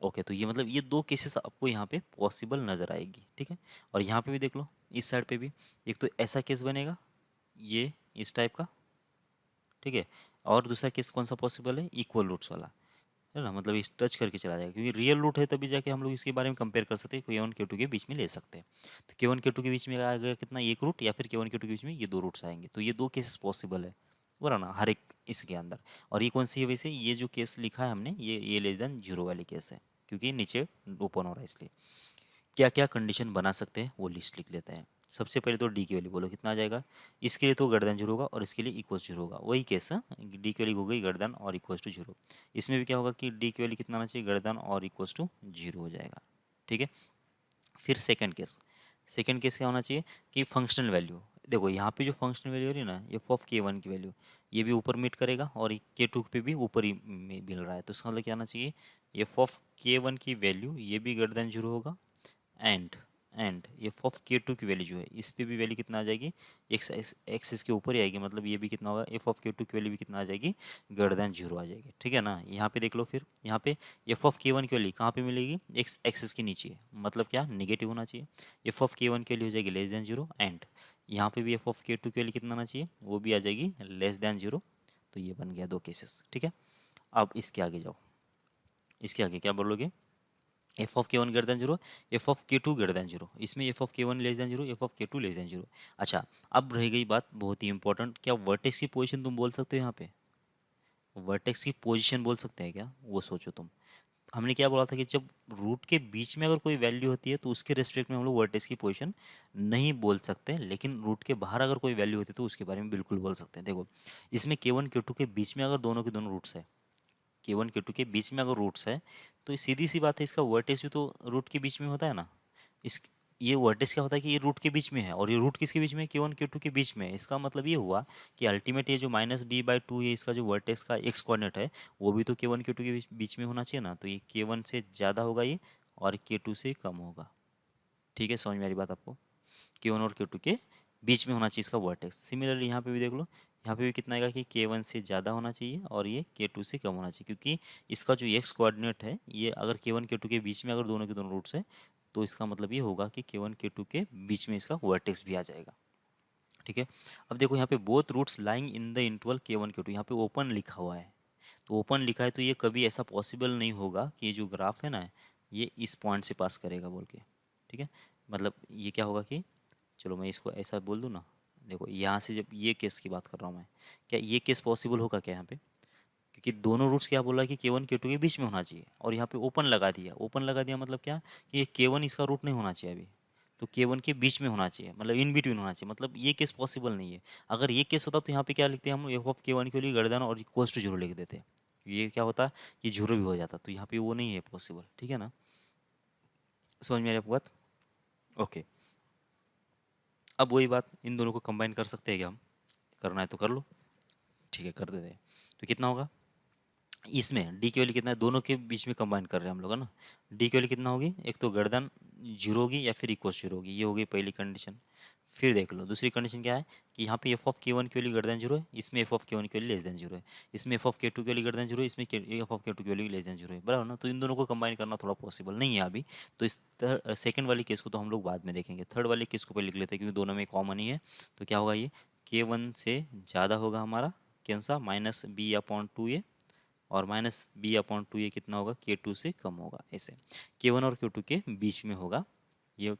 ओके, तो ये मतलब ये दो केसेस आपको यहाँ पे पॉसिबल नज़र आएगी, ठीक है। और यहाँ पे भी देख लो, इस साइड पे भी एक तो ऐसा केस बनेगा, ये इस टाइप का, ठीक है। और दूसरा केस कौन सा पॉसिबल है, इक्वल रूट्स वाला, है ना, मतलब इस टच करके चला जाएगा, क्योंकि रियल रूट है तभी जाके हम लोग इसके बारे में कंपेयर कर सकते हैं, K1 K2 के बीच में ले सकते हैं। तो K1 K2 के बीच में आएगा कितना, एक रूट, या फिर K1 K2 के बीच में ये दो रूट्स आएंगे। तो ये दो केसेस पॉसिबल है, बोला ना, हर एक इसके अंदर। और ये कौन सी है, वैसे ये जो केस लिखा है हमने, ये लेस देन जीरो वाली केस है, क्योंकि नीचे ओपन हो रहा है इसलिए। क्या क्या कंडीशन बना सकते हैं वो लिस्ट लिख लेते हैं। सबसे पहले तो डी की वैल्यू बोलो कितना आ जाएगा, इसके लिए तो ग्रेटर देन जीरो होगा और इसके लिए इक्वल जीरो होगा, वही केस है, डी की वैल्यू हो गई ग्रेटर देन और इक्वल टू जीरो। इसमें भी क्या होगा कि डी की वैल्यू कितना आना चाहिए, ग्रेटर देन और इक्वल टू जीरो हो जाएगा, ठीक है। फिर सेकंड केस क्या होना चाहिए कि फंक्शनल वैल्यू, देखो यहाँ पे जो फंक्शनल वैल्यू हो रही है ना, एफ ऑफ K1 की वैल्यू, ये भी ऊपर मीट करेगा और K2 पे भी ऊपर ही मिल रहा है। तो इसका मतलब क्या आना चाहिए, एफ ऑफ K1 की वैल्यू ये भी ग्रेटर देन जीरो होगा, एंड एफ ऑफ K2 की वैल्यू जो है इस पे भी वैल्यू कितना आ जाएगी, एक्स एक्सिस के ऊपर ही आएगी, मतलब ये भी कितना होगा, एफ ऑफ K2 की वैल्यू भी कितना आ जाएगी, ग्रेटर देन जीरो आ जाएगी, ठीक है ना। यहाँ पे देख लो, फिर यहाँ पे एफ ऑफ K1 की वैल्यू कहाँ पे मिलेगी, एक्स एक्सिस के नीचे, मतलब क्या, निगेटिव होना चाहिए। एफ ऑफ K1 की वैल्यू हो जाएगी लेस देन जीरो, एंड यहाँ पे भी एफ ऑफ K2 की वैल्यू कितना आना चाहिए, वो भी आ जाएगी लेस देन जीरो। तो ये बन गया दो केसेस, ठीक है। अब इसके आगे जाओ, इसके आगे क्या बोलोगे, F of K1 greater than zero, F of K2 greater than zero, इसमें F of K1 less than zero, F of K2 less than zero. अच्छा, अब रह गई बात बहुत ही इंपॉर्टेंट, क्या वर्टेक्स की पोजीशन तुम बोल सकते हो यहाँ पे, वर्टेक्स की पोजीशन बोल सकते हैं क्या, वो सोचो तुम। हमने क्या बोला था कि जब रूट के बीच में अगर कोई वैल्यू होती है तो उसके रेस्पेक्ट में हम लोग वर्टेक्स की पोजीशन नहीं बोल सकते, लेकिन रूट के बाहर अगर कोई वैल्यू होती है तो उसके बारे में बिल्कुल बोल सकते हैं। देखो, इसमें K1 K2 के बीच में अगर दोनों के दोनों रूट्स है, K1 K2 के बीच में अगर रूट्स है, तो सीधी सी बात है, इसका वर्टेक्स भी तो रूट के बीच में होता है ना। इस ये वर्टेक्स क्या होता है कि ये रूट के बीच में है, और ये रूट किसके बीच में है, K1 K2 के बीच में है। इसका मतलब ये हुआ कि अल्टीमेट ये जो -b/2 है, इसका जो वर्टेक्स का एक्स कोऑर्डिनेट है, वो भी तो K1 K2 के बीच में होना चाहिए ना। तो ये K1 से ज़्यादा होगा ये, और K2 से कम होगा, ठीक है। समझ में आ रही बात आपको, K1 और K2 के बीच में होना चाहिए इसका वर्टेक्स। सिमिलरली यहाँ पे भी देख लो, यहाँ पे भी कितना आएगा कि K1 से ज़्यादा होना चाहिए और ये K2 से कम होना चाहिए, क्योंकि इसका जो एक्स कोऑर्डिनेट है, ये अगर K1 K2 के बीच में अगर दोनों के दोनों रूट्स है तो इसका मतलब ये होगा कि K1 K2 के बीच में इसका वर्टेक्स भी आ जाएगा। ठीक है, अब देखो यहाँ पे both roots lying in the interval K1 K2, यहाँ पे ओपन लिखा हुआ है, तो ओपन लिखा है तो ये कभी ऐसा पॉसिबल नहीं होगा कि ये जो ग्राफ है ना ये इस पॉइंट से पास करेगा बोल के। ठीक है, मतलब ये क्या होगा कि, चलो मैं इसको ऐसा बोल दूँ ना, देखो यहाँ से जब ये केस की बात कर रहा हूँ मैं, क्या ये केस पॉसिबल होगा क्या यहाँ पे, क्योंकि दोनों रूट्स क्या बोला कि K1 K2 के बीच में होना चाहिए, और यहाँ पे ओपन लगा दिया, ओपन लगा दिया मतलब क्या कि ये K1 इसका रूट नहीं होना चाहिए अभी, तो K1 के बीच में होना चाहिए, मतलब इन बिटवीन होना चाहिए, मतलब ये केस पॉसिबल नहीं है। अगर ये केस होता तो यहाँ पे क्या लिखते हैं हम, एफ ऑफ K1 के लिए गर्दन और इक्वल्स टू जीरो लिख देते, ये क्या होता, ये जीरो भी हो जाता, तो यहाँ पे वो नहीं है पॉसिबल। ठीक है ना, समझ में आ रही आपको बात? ओके, अब वही बात, इन दोनों को कंबाइन कर सकते हैं क्या हम, करना है तो कर लो। ठीक है, कर देते हैं। तो कितना होगा, इसमें डी की वैल्यू कितना है, दोनों के बीच में कंबाइन कर रहे हैं हम लोग है ना, डी की वैल्यू कितना होगी, एक तो गर्दन जीरो होगी या फिर इक्वल जीरो होगी, ये होगी पहली कंडीशन। फिर देख लो दूसरी कंडीशन क्या है कि यहाँ पे एफ ऑफ K1 की वैल्यू गर्दन जीरो है, इसमें एफ ऑफ K1 की वैल्यू लेस देन जीरो है, इसमें एफ ऑफ K2 की वैल्यू गर्दन जीरो है, इसमें एफ ऑफ K2 की वैल्यू लेस देन जीरो है, बराबर ना। तो इन दोनों को कंबाइन करना थोड़ा पॉसिबल नहीं है अभी, तो इस सेकंड वाली केस को तो हम लोग बाद में देखेंगे, थर्ड वाली केस को पहले लिख लेते हैं क्योंकि दोनों में कॉमन ही है। तो क्या होगा, ये K1 से ज़्यादा होगा हमारा कौन सा, माइनस बी अपॉन टू ए, और माइनस बी अपॉन टू ये कितना होगा, K2 से कम होगा, ऐसे K1 और K2 के बीच में होगा ये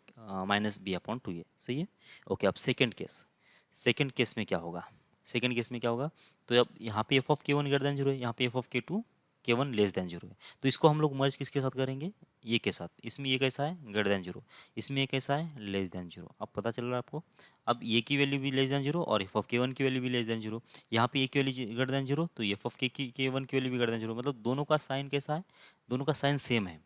माइनस बी अपॉन टू ये, सही है। ओके, अब सेकंड केस, सेकंड केस में क्या होगा, सेकंड केस में क्या होगा, तो अब यहाँ पे F of K1 greater than zero है, यहाँ पे F of K2 K1 less than zero है, तो इसको हम लोग मर्ज किसके साथ करेंगे, ये के साथ, इसमें ये कैसा है ग्रेटर देन जीरो, इसमें ये कैसा है लेस देन जीरो, अब पता चल रहा है आपको। अब ये की वैल्यू भी लेस देन जीरो और एफ ऑफ K1 की वैल्यू भी लेस देन जीरो, यहाँ पे ए की वैल्यू ग्रेटर देन जीरो तो एफ ऑफ K1 की वैल्यू भी ग्रेटर देन जीरो, मतलब दोनों का साइन कैसा है, दोनों का साइन सेम है,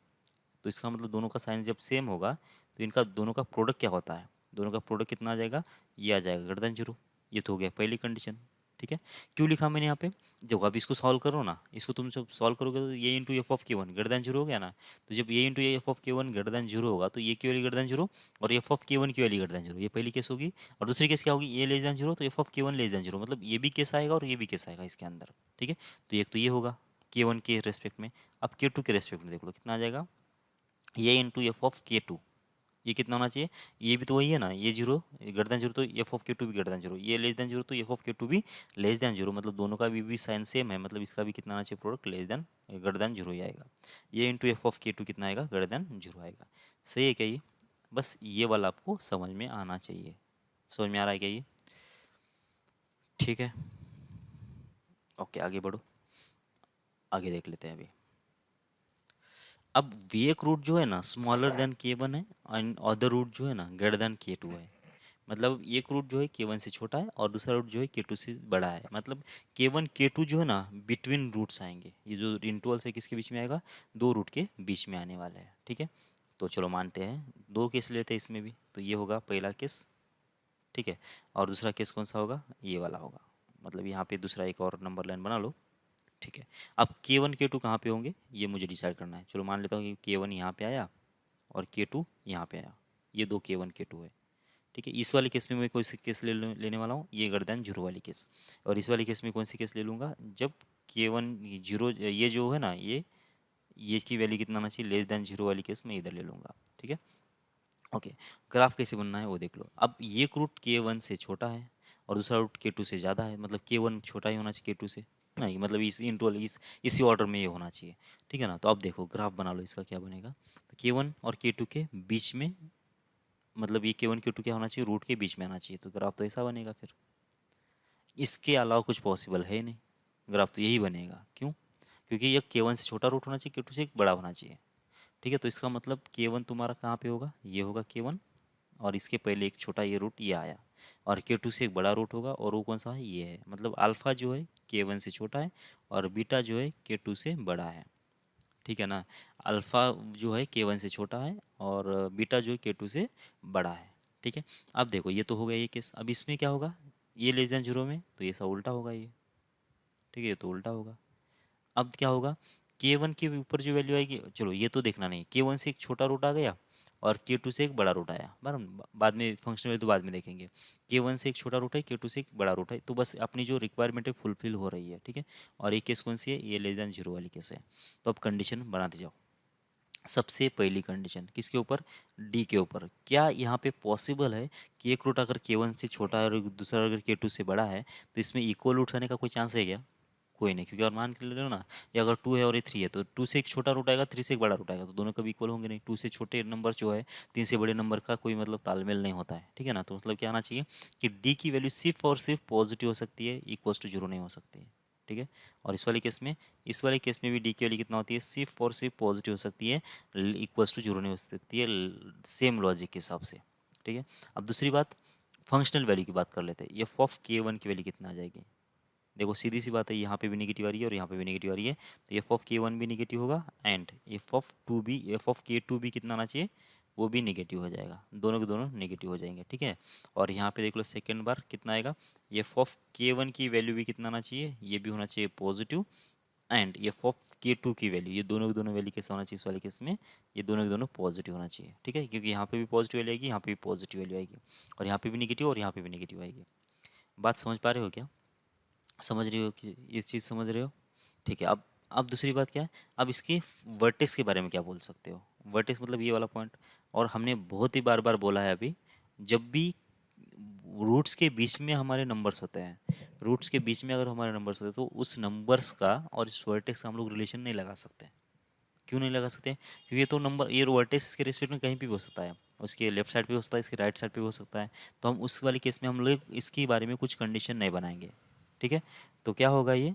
तो इसका मतलब दोनों का साइन जब सेम होगा तो इनका दोनों का प्रोडक्ट क्या होता है, दोनों का प्रोडक्ट कितना आ जाएगा, ये आ जाएगा ग्रेटर देन जीरो, ये तो हो गया पहली कंडीशन। ठीक है, क्यों लिखा मैंने यहाँ पे, जब आप इसको सॉल्व करो ना, इसको तुम जब सॉल्व करोगे तो ये into F of K1 greater than zero हो गया ना, तो जब ये into F of K1 greater than zero होगा तो ये की वैल्यू ग्रेटर देन जीरो और एफ ऑफ K1 की वैल्यू ग्रेटर देन जीरो, ये पहली केस होगी। और दूसरी केस क्या होगी, ये लेस देन जीरो तो f of K1 less than zero, मतलब ये भी केस आएगा और ये भी केस आएगा इसके अंदर। ठीक है, तो एक तो ये होगा K1 के रेस्पेक्ट में। अब K2 के रेस्पेक्ट में देख लो कितना आ जाएगा, ये इंटू एफ ऑफ K2, ये कितना होना चाहिए, ये भी तो वही है ना, ये जीरो ग्रेटर देन जीरो तो एफ ऑफ K2 भी ग्रेटर देन जीरो, ये लेस देन जीरो तो एफ ऑफ K2 भी लेस देन जीरो, मतलब दोनों का भी साइन सेम है, मतलब इसका भी कितना आना चाहिए product less than greater than zero ही आएगा, ये इंटू एफ ऑफ K2 कितना आएगा ग्रेटर देन जीरो आएगा। सही है क्या ये, बस ये वाला आपको समझ में आना चाहिए, समझ में आ रहा है क्या ये? ठीक है, ओके आगे बढ़ो, आगे देख लेते हैं अभी। अब एक रूट जो है ना स्मॉलर देन K1 है एंड अदर रूट जो है ना ग्रेटर देन K2 है, मतलब एक रूट जो है K1 से छोटा है और दूसरा रूट जो है K2 से बड़ा है, मतलब K1 K2 जो है ना बिटवीन रूट्स आएंगे, ये जो इंटरवल है किसके बीच में आएगा, दो रूट के बीच में आने वाला है। ठीक है, तो चलो मानते हैं दो केस लेते हैं इसमें भी, तो ये होगा पहला केस, ठीक है, और दूसरा केस कौन सा होगा, ये वाला होगा, मतलब यहाँ पे दूसरा एक और नंबर लाइन बना लो। ठीक है, अब K1 K2 कहाँ पे होंगे ये मुझे डिसाइड करना है, चलो मान लेता हूँ कि K1 यहाँ पे आया और K2 यहाँ पे आया, ये दो K1 K2 है। ठीक है, इस वाले केस में मैं कोई सी केस लेने वाला हूँ, ये ग्रेटर देन जीरो वाली केस, और इस वाली केस में कौन सी केस ले लूँगा, जब K1 जीरो, ये जो है ना ये की वैल्यू कितना आना चाहिए लेस देन जीरो वाली केस में इधर ले लूँगा। ठीक है, ओके, ग्राफ कैसे बनना है वो देख लो। अब ये रूट K1 से छोटा है और दूसरा रूट K2 से ज़्यादा है, मतलब K1 छोटा ही होना चाहिए K2 से, नहीं मतलब इस इंटरवल इसी ऑर्डर में ये होना चाहिए। ठीक है ना, तो अब देखो ग्राफ बना लो, इसका क्या बनेगा, तो K1 और K2 के बीच में, मतलब ये K1 K2 क्या होना चाहिए, रूट के बीच में आना चाहिए, तो ग्राफ तो ऐसा बनेगा फिर, इसके अलावा कुछ पॉसिबल है नहीं, ग्राफ तो यही बनेगा। क्यों, क्योंकि ये K1 से छोटा रूट होना चाहिए, K2 से बड़ा होना चाहिए। ठीक है, तो इसका मतलब K1 तुम्हारा कहाँ पे होगा, ये होगा K1, और इसके पहले एक छोटा ये रूट ये आया, और K2 से एक बड़ा रूट होगा, और वो कौन सा है, ये है, मतलब अल्फ़ा जो है K1 से छोटा है और बीटा जो है K2 से बड़ा है। ठीक है ना, अल्फ़ा जो है K1 से छोटा है और बीटा जो है K2 से बड़ा है। ठीक है, अब देखो ये तो हो गया ये केस, अब इसमें क्या होगा, ये लेस देन जीरो में तो ये सब उल्टा होगा ये। ठीक है, ये तो उल्टा होगा। अब क्या होगा, K1 के ऊपर जो वैल्यू आएगी, चलो ये तो देखना नहीं, K1 से एक छोटा रूट आ गया और K2 से एक बड़ा रूट आया, बराबर, बाद में फंक्शन वैल्यू तो बाद में देखेंगे। K1 से एक छोटा रूट है, K2 से एक बड़ा रूट है, तो बस अपनी जो रिक्वायरमेंट है फुलफिल हो रही है। ठीक है, और ये केस कौन सी है, ये लेस देन जीरो वाली केस है। तो अब कंडीशन बनाते जाओ, सबसे पहली कंडीशन किसके ऊपर, डी के ऊपर। क्या यहाँ पे पॉसिबल है कि एक रूट अगर के वन से छोटा है और दूसरा अगर के टू से बड़ा है तो इसमें इक्वल रूट्स आने का कोई चांस है क्या? कोई नहीं, क्योंकि और मान के ले लो ना, ये अगर टू है और ये थ्री है तो टू से एक छोटा रूट आएगा, थ्री से एक बड़ा रूट आएगा, तो दोनों कभी इक्वल होंगे नहीं। टू से छोटे नंबर जो है तीन से बड़े नंबर का कोई मतलब तालमेल नहीं होता है, ठीक है ना। तो मतलब क्या आना चाहिए कि डी की वैल्यू सिर्फ और सिर्फ पॉजिटिव हो सकती है, इक्वल्स टू जीरो नहीं हो सकती है, ठीक है। और इस वाले केस में भी डी की वैल्यू कितना होती है, सिर्फ और सिर्फ पॉजिटिव हो सकती है, इक्वल्स टू जीरो नहीं हो सकती है, सेम लॉजिक के हिसाब से, ठीक है। अब दूसरी बात, फंक्शनल वैल्यू की बात कर लेते हैं। एफ ऑफ के वन की वैल्यू कितना आ जाएगी? देखो सीधी सी बात है, यहाँ पे भी नेगेटिव आ रही है और यहाँ पे भी नेगेटिव आ रही है, तो एफ ऑफ के वन भी नेगेटिव होगा एंड एफ ऑफ के टू भी कितना आना चाहिए, वो भी नेगेटिव हो जाएगा, दोनों के दोनों नेगेटिव हो जाएंगे, ठीक है। और यहाँ पे देख लो सेकेंड बार कितना आएगा, एफ ऑफ के वन की वैल्यू भी कितना आना चाहिए, ये भी होना चाहिए पॉजिटिव एंड एफ ऑफ के टू की वैल्यू, ये दोनों के दोनों वैल्यू कैसा होना चाहिए इस वाले केस में, ये दोनों के दोनों पॉजिटिव होना चाहिए, ठीक है। क्योंकि यहाँ पे भी पॉजिटिव वैल्यू आएगी, यहाँ पे भी पॉजिटिव वैल्यू आएगी, और यहाँ पे भी नेगेटिव और यहाँ पे भी नेगेटिव आएगी। बात समझ पा रहे हो क्या? समझ रही हो कि ये चीज़ समझ रहे हो? ठीक है। अब दूसरी बात क्या है, अब इसके वर्टेक्स के बारे में क्या बोल सकते हो? वर्टेक्स मतलब ये वाला पॉइंट, और हमने बहुत ही बार बार बोला है अभी, जब भी रूट्स के बीच में हमारे नंबर्स होते हैं, रूट्स के बीच में अगर हमारे नंबर्स होते हैं तो उस नंबर्स का और इस वर्टेक्स का हम लोग रिलेशन नहीं लगा सकते। क्यों नहीं लगा सकते? क्योंकि ये तो नंबर, ये वर्टेक्स इसके रिस्पेक्ट में कहीं भी हो सकता है, उसके लेफ्ट साइड पे हो सकता है, इसके राइट साइड पे हो सकता है, तो हम उस वाले केस में हम लोग इसके बारे में कुछ कंडीशन नहीं बनाएंगे, ठीक है। तो क्या होगा ये,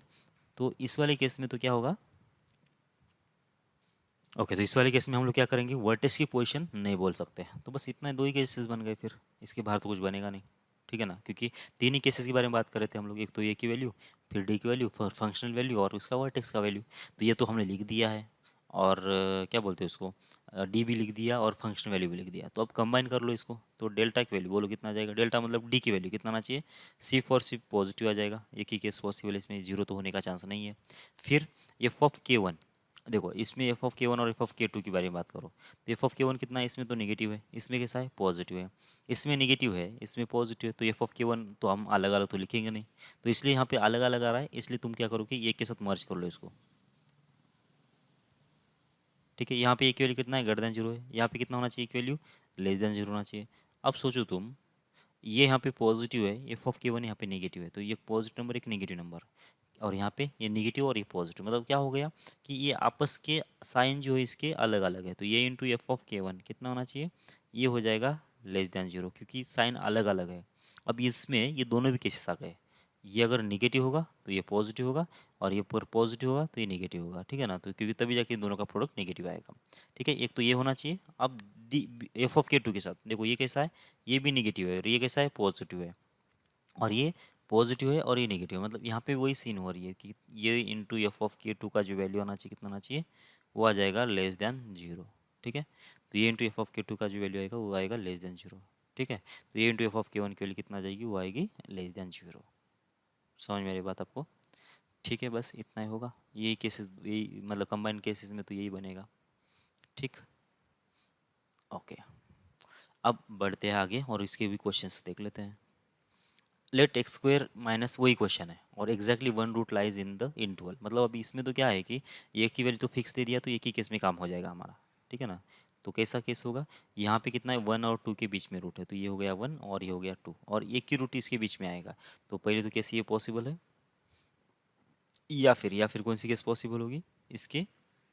तो इस वाले केस में तो क्या होगा, ओके, तो इस वाले केस में हम लोग क्या करेंगे, वर्टेक्स की पोजीशन नहीं बोल सकते। तो बस इतना, दो ही केसेस बन गए, फिर इसके बाहर तो कुछ बनेगा नहीं, ठीक है ना। क्योंकि तीन ही केसेस के बारे में बात कर रहे थे हम लोग, एक तो ए की वैल्यू, फिर डी की वैल्यू, फिर फंक्शनल वैल्यू और उसका वर्टेक्स का वैल्यू। तो ये तो हमने लिख दिया है, और क्या बोलते हैं उसको, डी भी लिख दिया और फंक्शनल वैल्यू भी लिख दिया। तो अब कंबाइन कर लो इसको, तो डेल्टा की वैल्यू बोलो कितना आ जाएगा, डेल्टा मतलब डी की वैल्यू कितना आना चाहिए, सिर्फ और सिर्फ पॉजिटिव आ जाएगा, एक ही केस पॉसिबल है, इसमें जीरो तो होने का चांस नहीं है। फिर एफ ऑफ के वन, देखो इसमें एफ ऑफ के वन और एफ ऑफ के टू के बारे में बात करो, तो एफ ऑफ के वन कितना है, इसमें तो नेगेटिव है, इसमें कैसा है, पॉजिटिव है, इसमें नेगेटिव है, इसमें पॉजिटिव है, तो एफ ऑफ के वन तो हम अलग अलग तो लिखेंगे नहीं, तो इसलिए यहाँ पे अलग अलग आ रहा है, इसलिए तुम क्या करोगे, एक के साथ मर्ज कर लो इसको, ठीक है। यहाँ पे एक वैल्यू कितना है, ग्रेटर देन जीरो है, यहाँ पे कितना होना चाहिए, एक वैल्यू लेस देन जीरो होना चाहिए। अब सोचो तुम, ये यहाँ पे पॉजिटिव है, एफ ऑफ के वन यहाँ पे नेगेटिव है, तो ये पॉजिटिव नंबर एक नेगेटिव नंबर, और यहाँ पे ये नेगेटिव और ये पॉजिटिव, मतलब क्या हो गया कि ये आपस के साइन जो है इसके अलग अलग है, तो ये इंटू एफ ऑफ के वन कितना होना चाहिए, ये हो जाएगा लेस देन जीरो, क्योंकि साइन अलग अलग है। अब इसमें ये दोनों भी केसेस आ गए, ये अगर निगेटिव होगा तो ये पॉजिटिव होगा, और ये पर पॉजिटिव होगा तो ये निगेटिव होगा, ठीक है ना। तो क्योंकि तभी जाके इन दोनों का प्रोडक्ट निगेटिव आएगा, ठीक है। एक तो ये होना चाहिए। अब डी एफ ऑफ के टू के साथ देखो, ये कैसा है, ये भी निगेटिव है और ये कैसा है, पॉजिटिव है, और ये पॉजिटिव है और ये नेगेटिव है, मतलब यहाँ पे वही सीन हो रही है कि ये इंटू एफ ऑफ के टू का जो वैल्यू आना चाहिए, कितना आना चाहिए, वो आ जाएगा लेस देन जीरो, ठीक है। तो ये इंटू एफ ऑफ के टू का जो वैल्यू आएगा वो आएगा लेस देन जीरो, ठीक है। तो ये इंटू एफ ऑफ के वन की वैल्यू कितना आ जाएगी, वो आएगी लेस देन जीरो। समझ मेरी बात आपको? ठीक है, बस इतना ही होगा, यही केसेस, यही मतलब कंबाइंड केसेस में तो यही बनेगा, ठीक। ओके, अब बढ़ते हैं आगे और इसके भी क्वेश्चंस देख लेते हैं। लेट एक्स स्क्वेयर माइनस, वही क्वेश्चन है, और exactly one root lies in the interval, मतलब अभी इसमें तो क्या है कि एक की वैल्यू तो फिक्स दे दिया, तो एक ही केस में काम हो जाएगा हमारा, ठीक है ना। तो कैसा केस होगा, यहाँ पे कितना है, वन और टू के बीच में रूट है, तो ये हो गया वन और ये हो गया टू, और एक की रूट इसके बीच में आएगा, तो पहले तो कैसे ये पॉसिबल है, या फिर कौन सी केस पॉसिबल होगी, इसके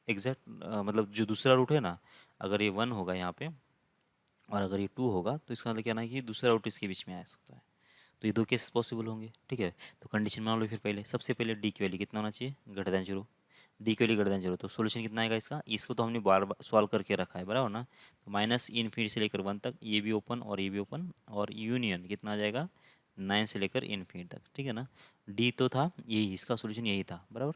एग्जैक्ट मतलब जो दूसरा रूट है ना, अगर ये वन होगा यहाँ पे और अगर ये टू होगा, तो इसका मतलब क्या ना कि दूसरा रूट इसके बीच में आ सकता है, तो ये दो केस पॉसिबल होंगे, ठीक है। तो कंडीशन मान लो फिर, पहले सबसे पहले डी की वैल्यू कितना होना चाहिए, ग्रेटर देन जीरो, डी की वैल्यू ग्रेटर देन जीरो, तो सोल्यूशन कितना आएगा इसका, इसको तो हमने बार बार सॉल्व करके रखा है, बराबर ना। तो माइनस इनफिनिटी से लेकर वन तक, ये भी ओपन और ये भी ओपन, और यूनियन कितना आ जाएगा, नाइन से लेकर इनफिनिटी तक, ठीक है ना। डी तो था यही, इसका सोल्यूशन यही था, बराबर।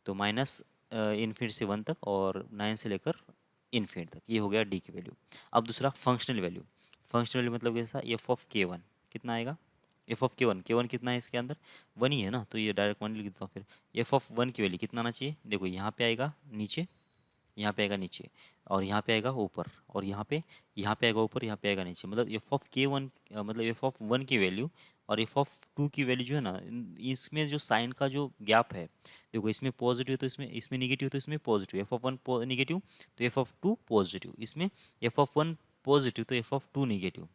तो माइनस इनफिनिटी से वन तक और नाइन से लेकर इनफिनिटी तक, ये हो गया डी की वैल्यू। अब दूसरा फंक्शनल वैल्यू, फंक्शनल वैल्यू मतलब कैसा, एफ ऑफ के वन कितना आएगा, एफ ऑफ के वन कितना है इसके अंदर, वन ही है ना, तो ये डायरेक्ट वन लिख देता हूँ। फिर एफ ऑफ वन की वैल्यू कितना आना चाहिए, देखो यहाँ पे आएगा नीचे, यहाँ पे आएगा नीचे, और यहाँ पे आएगा ऊपर, और यहाँ पे आएगा ऊपर, यहाँ पे आएगा नीचे। मतलब एफ ऑफ के वन, मतलब एफ ऑफ वन की वैल्यू और एफ ऑफ टू की वैल्यू जो है ना, इसमें जो साइन का जो गैप है, देखो इसमें पॉजिटिव तो इसमें निगेटिव, तो इसमें positive, F of one negative तो एफ ऑफ टू पॉजिटिव, इसमें एफ ऑफ वन पॉजिटिव तो एफ ऑफ टू निगेटिव,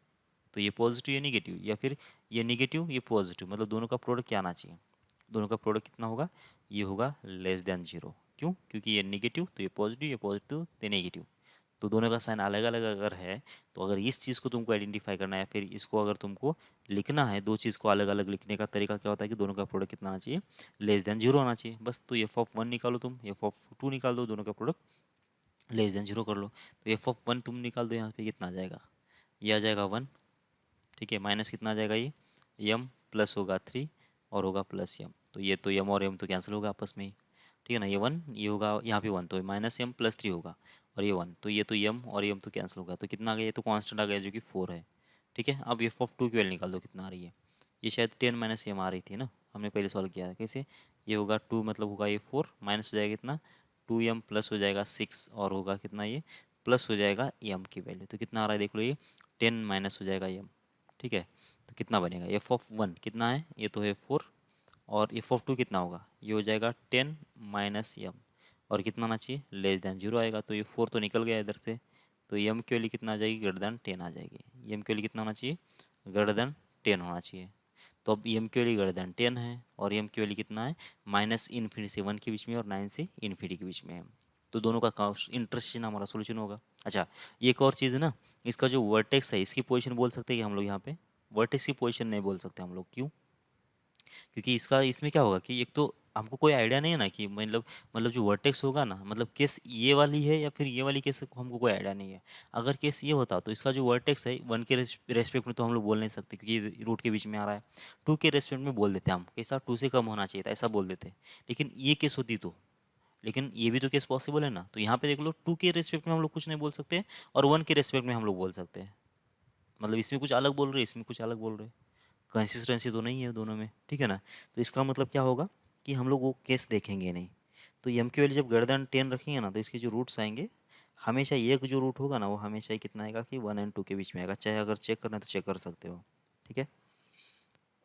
तो ये पॉजिटिव ये निगेटिव, या फिर ये निगेटिव ये पॉजिटिव, मतलब दोनों का प्रोडक्ट क्या आना चाहिए, दोनों का प्रोडक्ट कितना होगा, ये होगा लेस देन जीरो। क्यों? क्योंकि ये निगेटिव तो ये पॉजिटिव तो नेगेटिव, तो दोनों का साइन अलग अलग अगर है, तो अगर इस चीज़ को तुमको आइडेंटिफाई करना है, फिर इसको अगर तुमको लिखना है, दो चीज़ को अलग अलग लिखने का तरीका क्या होता है कि दोनों का प्रोडक्ट कितना आना चाहिए, लेस देन जीरो आना चाहिए। बस तो एफ ऑफ वन निकालो, तुम एफ ऑफ टू निकाल दो, दोनों का प्रोडक्ट लेस देन जीरो कर लो, तो एफ ऑफ वन तुम निकाल दो, यहाँ पे कितना आ जाएगा, ये आ जाएगा वन, ठीक है, माइनस कितना आ जाएगा, ये यम, प्लस होगा थ्री और होगा प्लस यम, तो ये तो यम और यम तो कैंसिल होगा आपस में ही, ठीक है ना, ये वन ये होगा यहाँ पे वन, तो माइनस यम प्लस थ्री होगा, और ये वन, तो ये तो यम और यम तो कैंसिल होगा, तो कितना आ गया, ये तो कांस्टेंट आ गया जो कि फोर है, ठीक है। अब एफ ऑफ टू की वैल्यू निकाल दो, कितना आ रही है, ये शायद टेन माइनस यम आ रही थी ना, हमने पहले सॉल्व किया था कैसे, ये होगा टू मतलब होगा ये फोर, माइनस हो जाएगा कितना, टू यम प्लस हो जाएगा सिक्स, और होगा कितना ये प्लस हो जाएगा यम की वैल्यू, तो कितना आ रहा है देख लो, ये टेन माइनस हो जाएगा यम, ठीक है। तो कितना बनेगा, एफ ऑफ वन कितना है, ये तो है फोर, और एफ ऑफ टू कितना होगा, ये हो जाएगा टेन माइनस यम, और कितना आना चाहिए, लेस देन जीरो आएगा, तो ये फोर तो निकल गया इधर से, तो यम की वैल्यू कितना आ जाएगी, ग्रेटर देन टेन आ जाएगी, यम की वैल्यू कितना होना चाहिए, ग्रेटर देन टेन होना चाहिए। तो अब एम की वैल्यू ग्रेटर देन टेन है, और एम की वैल्यू कितना है, माइनस इन्फिनिटी से वन के बीच में और नाइन से इन्फिनिटी के बीच में है, तो दोनों का इंटरसेक्शन हमारा सोल्यूशन होगा। अच्छा, एक और चीज़ है ना, इसका जो वर्टेक्स है इसकी पोजीशन बोल सकते हैं कि हम लोग यहाँ पे वर्टेक्स की पोजीशन नहीं बोल सकते हम लोग, क्यों? क्योंकि इसका इसमें क्या होगा कि एक तो हमको कोई आइडिया नहीं है ना कि मतलब जो वर्टेक्स होगा ना, मतलब केस ये वाली है या फिर ये वाली केस, हमको कोई आइडिया नहीं है। अगर केस ये होता तो इसका जो वर्टेक्स है वन के रेस्पेक्ट में तो हम लोग बोल नहीं सकते, क्योंकि रूट के बीच में आ रहा है, टू के रेस्पेक्ट में बोल देते हम, कैसा टू से कम होना चाहिए था ऐसा बोल देते, लेकिन ये केस होती तो, लेकिन ये भी तो केस पॉसिबल है ना, तो यहाँ पे देख लो टू के रेस्पेक्ट में हम लोग कुछ नहीं बोल सकते, और वन के रेस्पेक्ट में हम लोग बोल सकते हैं, मतलब इसमें कुछ अलग बोल रहे हैं, इसमें कुछ अलग बोल रहे हैं, कंसिस्टेंसी तो नहीं है दोनों में, ठीक है ना। तो इसका मतलब क्या होगा कि हम लोग वो केस देखेंगे नहीं, तो एम की वैल्यू जब ग्रेटर देन टेन रखेंगे ना, तो इसके जो रूट्स आएंगे हमेशा एक जो रूट होगा ना, वो हमेशा ही कितना आएगा कि वन एंड टू के बीच में आएगा, चाहे अगर चेक करना है तो चेक कर सकते हो, ठीक है।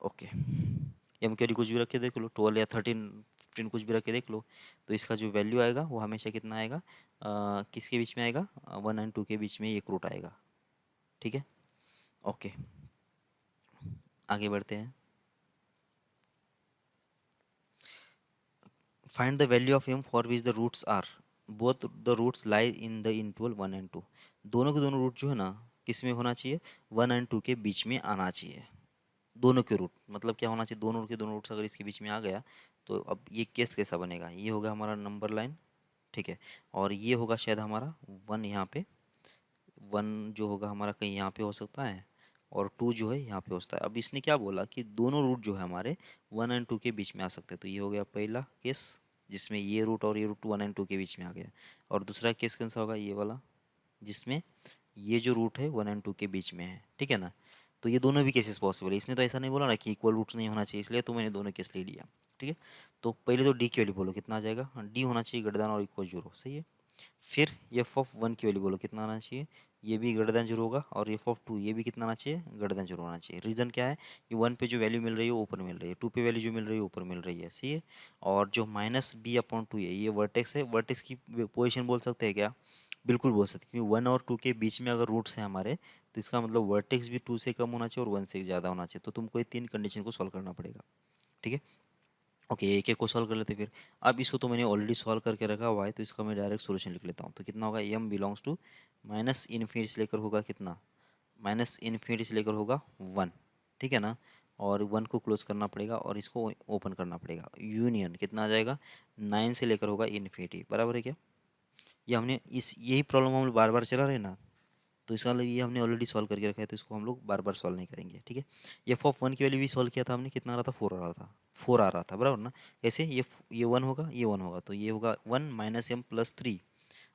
ओके, एम की वैल्यू कुछ भी रख के देख लो, ट्वेल्व या थर्टीन फिफ्टीन कुछ भी रख के देख लो, तो इसका जो वैल्यू आएगा वो हमेशा कितना आएगा, किसके बीच में आएगा, वन एंड टू के बीच में एक रूट आएगा, ठीक है। ओके, आगे बढ़ते हैं। Find the value of m for which the roots are both the roots lie in the interval one and two, दोनों के दोनों रूट जो है ना किस में होना चाहिए, वन एंड टू के बीच में आना चाहिए, दोनों के रूट मतलब क्या होना चाहिए, दोनों के दोनों रूट्स अगर इसके बीच में आ गया, तो अब ये केस कैसा बनेगा, ये होगा हमारा नंबर लाइन, ठीक है, और ये होगा शायद हमारा वन, यहाँ पे वन जो होगा हमारा कहीं यहाँ पे हो सकता है, और टू जो है यहाँ पे हो सकता है। अब इसने क्या बोला कि दोनों रूट जो है हमारे वन एंड टू के बीच में आ सकते हैं, तो ये हो गया पहला केस जिसमें ये रूट और ये रूट वन एंड टू के बीच में आ गया, और दूसरा केस कौन सा होगा, ये वाला जिसमें ये जो रूट है वन एंड टू के बीच में है, ठीक है ना। तो ये दोनों भी केसेस पॉसिबल है, इसने तो ऐसा नहीं बोला ना कि इक्वल रूट्स नहीं होना चाहिए, इसलिए तो मैंने दोनों केस ले लिया, ठीक है। तो पहले तो डी की वैल्यू बोलो कितना आ जाएगा, डी होना चाहिए ग्रेटर देन और इक्वल जीरो, सही है। फिर एफ ऑफ वन की वैल्यू बोलो कितना आना चाहिए, ये भी ग्रेटर देन जीरो होगा, और एफ ऑफ टू ये भी कितना आना चाहिए, ग्रेटर देन जीरो होना चाहिए। रीज़न क्या है, ये वन पे जो वैल्यू मिल रही है वो ऊपर मिल रही है, टू पे वैल्यू जो मिल रही है ऊपर मिल रही है, सही है। और जो माइनस बी अपॉन टू है ये वर्टेक्स है, वर्टेक्स की पोजिशन बोल सकते हैं क्या, बिल्कुल बोल सकते हैं, क्योंकि वन और टू के बीच में अगर रूट्स हैं हमारे, तो इसका मतलब वर्टेक्स भी टू से कम होना चाहिए और वन से ज़्यादा होना चाहिए, तो तुमको ये तीन कंडीशन को सॉल्व करना पड़ेगा, ठीक है। ओके, एक एक को सॉल्व कर लेते फिर। अब इसको तो मैंने ऑलरेडी सॉल्व करके रखा हुआ है, तो इसका मैं डायरेक्ट सॉल्यूशन लिख लेता हूँ, तो कितना होगा, m belongs to minus infinity से लेकर होगा कितना, माइनस इन्फिनिटी से लेकर होगा वन, ठीक है ना, और वन को क्लोज करना पड़ेगा और इसको ओपन करना पड़ेगा, यूनियन कितना आ जाएगा, नाइन से लेकर होगा इन्फिनिटी, बराबर है क्या। ये हमने इस यही प्रॉब्लम हम बार बार चला रहे ना, तो इसका मतलब ये हमने ऑलरेडी सॉल्व करके रखा है, तो इसको हम लोग बार बार सॉल्व नहीं करेंगे, ठीक है। एफ ऑफ वन की वैल्यू भी सॉल्व किया था हमने, कितना आ रहा था, फोर आ रहा था, फोर आ रहा था, बराबर ना। कैसे, ये वन होगा ये वन होगा, तो ये होगा one minus m plus three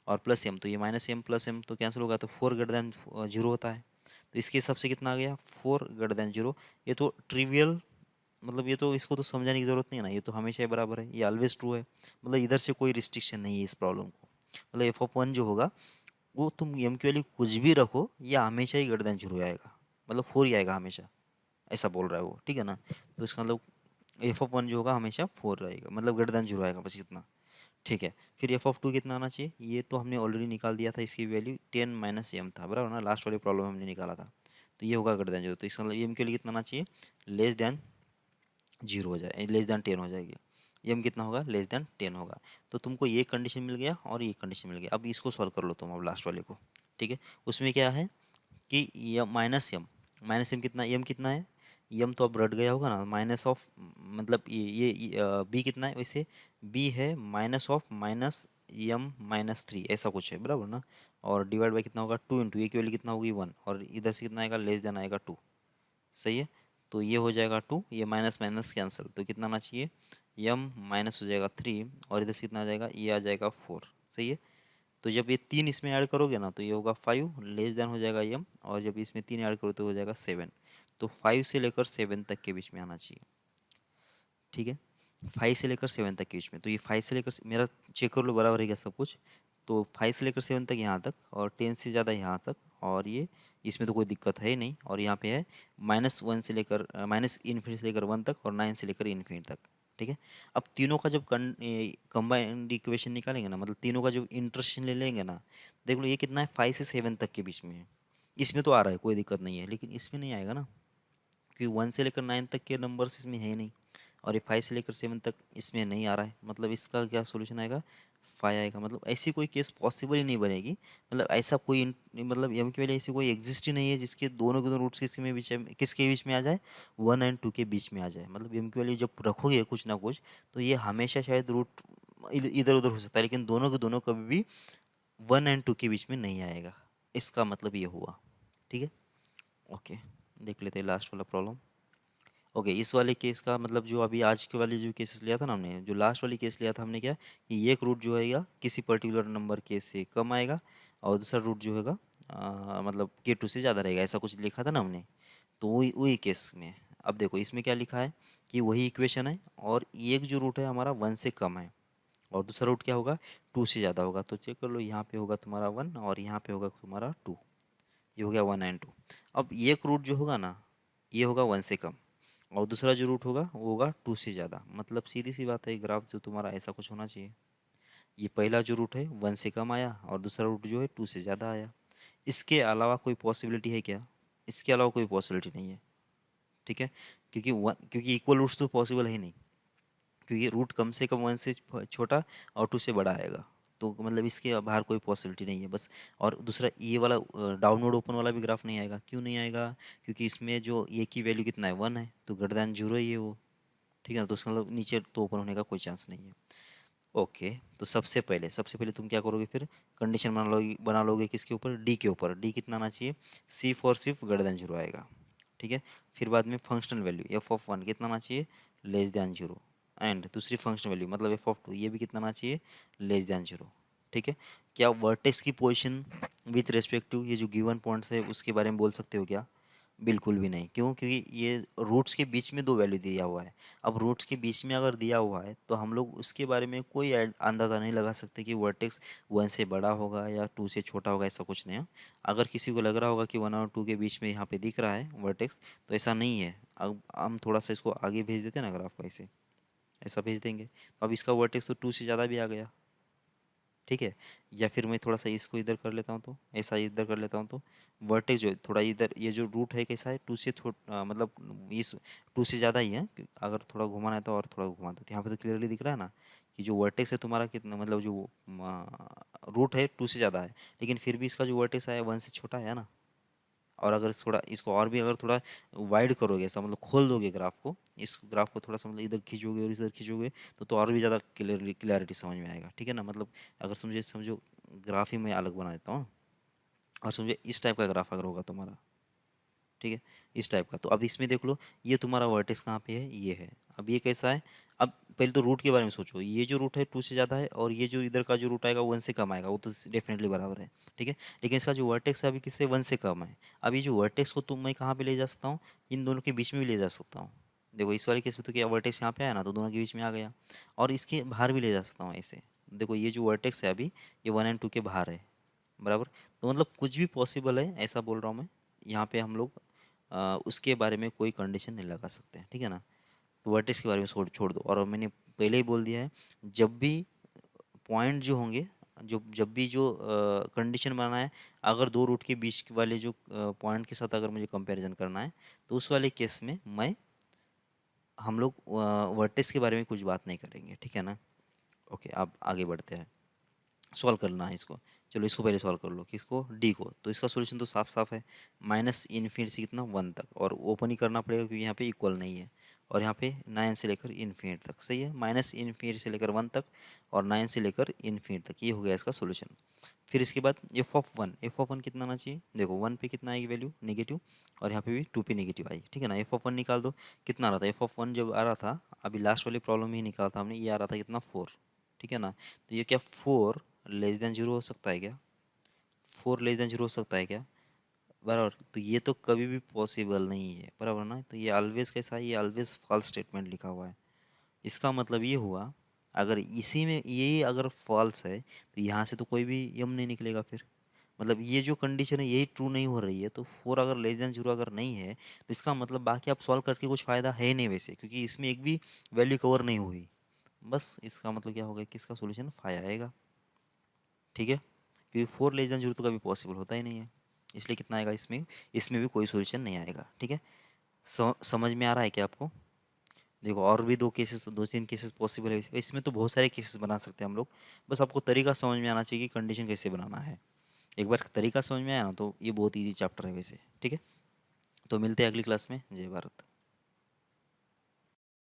और प्लस एम, तो ये माइनस एम प्लस एम तो कैंसिल होगा, तो फोर ग्रेटर देन जीरो होता है, तो इसके हिसाब से कितना आ गया, फोर ग्रेटर देन जीरो। ये तो ट्रिवियल, मतलब ये तो इसको तो समझाने की ज़रूरत नहीं है ना, ये तो हमेशा ही बराबर है, ये ऑलवेज ट्रू है, मतलब इधर से कोई रिस्ट्रिक्शन नहीं है इस प्रॉब्लम को। मतलब एफ ऑफ वन जो होगा वो तुम एम की वैल्यू कुछ भी रखो, ये हमेशा ही ग्रेटर देन जीरो आएगा, मतलब फोर ही आएगा हमेशा, ऐसा बोल रहा है वो, ठीक है ना। तो इसका मतलब एफ ऑफ वन जो होगा हमेशा फोर रहेगा, मतलब ग्रेटर देन जीरो आएगा, बस इतना। ठीक है, फिर एफ ऑफ टू कितना आना चाहिए, ये तो हमने ऑलरेडी निकाल दिया था, इसकी वैल्यू 10 - m था, बराबर ना, लास्ट वाली प्रॉब्लम हमने निकाला था। तो ये होगा ग्रेटर देन जीरो, तो इसका मतलब एम के लिए कितना आना चाहिए, लेस देन जीरो हो जाए, लेस देन 10 हो जाएगी। एम कितना होगा, लेस देन 10 होगा। तो तुमको ये कंडीशन मिल गया और ये कंडीशन मिल गया। अब इसको सॉल्व कर लो तुम, अब लास्ट वाले को। ठीक है, उसमें क्या है कि यम माइनस एम कितना, एम कितना है, एम तो अब रट गया होगा ना, माइनस ऑफ, मतलब ये बी कितना है वैसे, बी है माइनस ऑफ माइनस M - 3, ऐसा कुछ है, बराबर ना। और डिवाइड बाई कितना होगा, टू इंटू ए की वैल्यू कितना होगी 1, और इधर से कितना आएगा, लेस देन आएगा 2। सही है, तो ये हो जाएगा 2, ये माइनस माइनस कैंसिल, तो कितना आना चाहिए, एम माइनस हो जाएगा 3, और इधर से कितना आ जाएगा, ये आ जाएगा 4। सही है, तो जब ये तीन इसमें ऐड करोगे ना, तो ये होगा 5, लेस देन हो जाएगा एम, और जब इसमें तीन ऐड करो तो हो जाएगा 7। तो 5 से लेकर 7 तक के बीच में आना चाहिए। ठीक है, 5 से लेकर 7 तक के बीच में, तो ये 5 से लेकर, मेरा चेक कर लो बराबर है क्या सब कुछ। तो 5 से लेकर 7 तक यहाँ तक, और 10 से ज़्यादा यहाँ तक, और ये इसमें तो कोई दिक्कत है ही नहीं, और यहाँ पे है -1 से लेकर माइनस इन्फिनिटी से लेकर 1 तक, और 9 से लेकर इन्फिनिटी तक। ठीक है, अब तीनों का जब कंबाइंड इक्वेशन निकालेंगे ना, मतलब तीनों का जब इंटरसेक्शन ले लेंगे ना, देख लो ये कितना है, 5 से 7 तक के बीच में है। इसमें तो आ रहा है, कोई दिक्कत नहीं है, लेकिन इसमें नहीं आएगा ना, क्योंकि 1 से लेकर 9 तक के नंबर्स इसमें है ही नहीं, और ये 5 से लेकर 7 तक इसमें नहीं आ रहा है, मतलब इसका क्या सोल्यूशन आएगा, 5 आएगा। मतलब ऐसी कोई केस पॉसिबल ही नहीं बनेगी, मतलब ऐसा कोई मतलब एम की वैल्यू ऐसी कोई एग्जिस्ट ही नहीं है जिसके दोनों के दोनों रूट्स किसके बीच में आ जाए, 1 और 2 के बीच में आ जाए। मतलब एम की वैल्यू जब रखोगे कुछ ना कुछ, तो ये हमेशा शायद रूट इधर उधर हो सकता है, लेकिन दोनों के दोनों कभी भी 1 और 2 के बीच में नहीं आएगा, इसका मतलब ये हुआ। ठीक है, ओके, देख लेते हैं लास्ट वाला प्रॉब्लम। ओके, इस वाले केस का मतलब जो अभी आज के वाले जो केसेस लिया था ना हमने, जो लास्ट वाली केस लिया था हमने, क्या कि एक रूट जो आएगा किसी पर्टिकुलर नंबर के से कम आएगा, और दूसरा रूट जो होगा मतलब K2 से ज़्यादा रहेगा, ऐसा कुछ लिखा था ना हमने। तो वही वही केस में अब देखो इसमें क्या लिखा है कि वही इक्वेशन है, और एक जो रूट है हमारा 1 से कम है, और दूसरा रूट क्या होगा, 2 से ज़्यादा होगा। तो चेक कर लो, यहाँ पे होगा तुम्हारा 1, और यहाँ पे होगा तुम्हारा 2, ये हो गया 1 और 2। अब एक रूट जो होगा ना, ये होगा 1 से कम, और दूसरा जो रूट होगा वो होगा 2 से ज़्यादा। मतलब सीधी सी बात है, ग्राफ जो तुम्हारा ऐसा कुछ होना चाहिए, ये पहला जो रूट है 1 से कम आया, और दूसरा रूट जो है 2 से ज़्यादा आया। इसके अलावा कोई पॉसिबिलिटी है क्या, इसके अलावा कोई पॉसिबिलिटी नहीं है। ठीक है, क्योंकि इक्वल रूट्स तो पॉसिबल है ही नहीं, क्योंकि रूट कम से कम 1 से छोटा और 2 से बड़ा आएगा, तो मतलब इसके बाहर कोई पॉसिबिलिटी नहीं है बस। और दूसरा ये वाला डाउनवर्ड ओपन वाला भी ग्राफ नहीं आएगा, क्यों नहीं आएगा, क्योंकि इसमें जो ए की वैल्यू कितना है 1 है, तो ग्रेटर देन जीरो ही है वो। ठीक है ना, तो उसका मतलब नीचे तो ओपन होने का कोई चांस नहीं है। ओके, तो सबसे पहले तुम क्या करोगे, फिर कंडीशन बना लोगे किसके ऊपर, डी के ऊपर। डी कितना आना चाहिए, सिर्फ ग्रेटर देन जीरो आएगा। ठीक है, फिर बाद में functional value F of one कितना आना चाहिए, लेस देन जीरो। एंड दूसरी फंक्शनल वैल्यू मतलब एफ ऑफ टू, ये भी कितना आना चाहिए, लेस देन जीरो। ठीक है, क्या वर्टेक्स की पोजीशन विथ रेस्पेक्ट टू ये जो गिवन पॉइंट्स है उसके बारे में बोल सकते हो क्या, बिल्कुल भी नहीं। क्यों, क्योंकि ये रूट्स के बीच में दो वैल्यू दिया हुआ है। अब रूट्स के बीच में अगर दिया हुआ है तो हम लोग उसके बारे में कोई अंदाज़ा नहीं लगा सकते कि वर्टेक्स 1 से बड़ा होगा या 2 से छोटा होगा, ऐसा कुछ नहीं है। अगर किसी को लग रहा होगा कि 1 और 2 के बीच में यहाँ पे दिख रहा है वर्टेक्स, तो ऐसा नहीं है। अब हम थोड़ा सा इसको आगे भेज देते हैं ना ग्राफ को, ऐसे ऐसा भेज देंगे, तो अब इसका वर्टेक्स तो 2 से ज़्यादा भी आ गया। ठीक है, या फिर मैं थोड़ा सा इसको इधर कर लेता हूँ, तो ऐसा इधर कर लेता हूँ, तो वर्टेक्स जो है थोड़ा इधर, ये जो रूट है कैसा है, 2 से मतलब इस 2 से ज़्यादा ही है। अगर थोड़ा घुमाना है तो और थोड़ा घुमा दो, तो यहाँ पे तो क्लियरली दिख रहा है ना कि जो वर्टेक्स है तुम्हारा कितना, मतलब जो रूट है 2 से ज़्यादा है, लेकिन फिर भी इसका जो वर्टेक्स है 1 से छोटा है ना। और अगर थोड़ा इसको और भी अगर थोड़ा वाइड करोगे, ऐसा मतलब खोल दोगे ग्राफ को, इस ग्राफ को थोड़ा सा मतलब इधर खींचोगे और इधर खींचोगे, तो और भी ज़्यादा क्लियरिटी समझ में आएगा। ठीक है ना, मतलब अगर समझो ग्राफ ही मैं अलग बना देता हूँ, और समझो इस टाइप का ग्राफ अगर होगा तुम्हारा, ठीक है, इस टाइप का, तो अब इसमें देख लो ये तुम्हारा वर्टेक्स कहाँ पे है, ये है। अब ये कैसा है, अब पहले तो रूट के बारे में सोचो, ये जो रूट है 2 से ज़्यादा है, और ये जो इधर का जो रूट आएगा 1 से कम आएगा, वो तो डेफिनेटली बराबर है। ठीक है, लेकिन इसका जो वर्टेक्स है अभी किससे 1 से कम है। अब ये जो वर्टेक्स को तुम मैं कहाँ पे ले जा सकता हूँ, इन दोनों के बीच में भी ले जा सकता हूँ। देखो इस वाले केस में तो क्या वर्टेक्स यहाँ पे आया ना, तो दोनों के बीच में आ गया, और इसके बाहर भी ले जा सकता हूँ ऐसे, देखो ये जो वर्टेक्स है अभी ये 1 और 2 के बाहर है, बराबर। तो मतलब कुछ भी पॉसिबल है, ऐसा बोल रहा हूँ मैं। यहाँ पे हम लोग उसके बारे में कोई कंडीशन नहीं लगा सकते हैं, ठीक है ना। तो वर्टेक्स के बारे में छोड़ छोड़ दो। और मैंने पहले ही बोल दिया है, जब भी पॉइंट जो होंगे, जो जब भी जो कंडीशन बनाना है, अगर दो रूट के बीच वाले जो पॉइंट के साथ अगर मुझे कंपैरिजन करना है, तो उस वाले केस में हम लोग वर्टेक्स के बारे में कुछ बात नहीं करेंगे, ठीक है ना। ओके, अब आगे बढ़ते हैं। सॉल्व करना है इसको। चलो इसको पहले सॉल्व कर लो, किसको, डी को। तो इसका सॉल्यूशन तो साफ साफ है, माइनस इन्फिनिटी से कितना 1 तक, और ओपन ही करना पड़ेगा क्योंकि यहाँ पे इक्वल नहीं है। और यहाँ पे 9 से लेकर इन्फिनिटी तक, सही है, माइनस इन्फिनिटी से लेकर 1 तक और 9 से लेकर इन्फिनिटी तक, ये हो गया इसका सोल्यूशन। फिर इसके बाद एफ ऑफ वन कितना आना चाहिए, देखो 1 पे कितना आएगी वैल्यू, नेगेटिव, और यहाँ पे भी 2 पे नेगेटिव आई, ठीक है ना। एफ ऑफ वन निकाल दो, कितना आ रहा था, एफ ऑफ वन जब आ रहा था, अभी लास्ट वाली प्रॉब्लम में ही निकाला था हमने, ये आ रहा था कितना, 4, ठीक है ना। तो ये क्या 4 लेस देन जीरो हो सकता है क्या, 4 लेस देन जीरो हो सकता है क्या, बराबर। तो ये तो कभी भी पॉसिबल नहीं है, बराबर ना। तो ये ऑलवेज कैसा है, ये ऑलवेज फॉल्स स्टेटमेंट लिखा हुआ है। इसका मतलब ये हुआ, अगर इसी में ये अगर फॉल्स है तो यहाँ से तो कोई भी यम नहीं निकलेगा फिर। मतलब ये जो कंडीशन है यही ट्रू नहीं हो रही है, तो 4 अगर लेस देन जीरो अगर नहीं है, तो इसका मतलब बाकी आप सॉल्व करके कुछ फ़ायदा है नहीं वैसे, क्योंकि इसमें एक भी वैल्यू कवर नहीं हुई। बस इसका मतलब क्या होगा कि इसका सोल्यूशन 5 आएगा, ठीक है। क्योंकि 4 लेस देन जीरो तो कभी पॉसिबल होता ही नहीं है, इसलिए कितना आएगा इसमें, इसमें भी कोई सोल्यूशन नहीं आएगा, ठीक है। समझ में आ रहा है क्या आपको। देखो और भी दो केसेस, 2-3 केसेस पॉसिबल है, इसमें तो बहुत सारे केसेस बना सकते हैं हम लोग। बस आपको तरीका समझ में आना चाहिए कि कंडीशन कैसे बनाना है। एक बार तरीका समझ में आया ना, तो ये बहुत इजी चैप्टर है वैसे, ठीक है। तो मिलते हैं अगली क्लास में। जय भारत।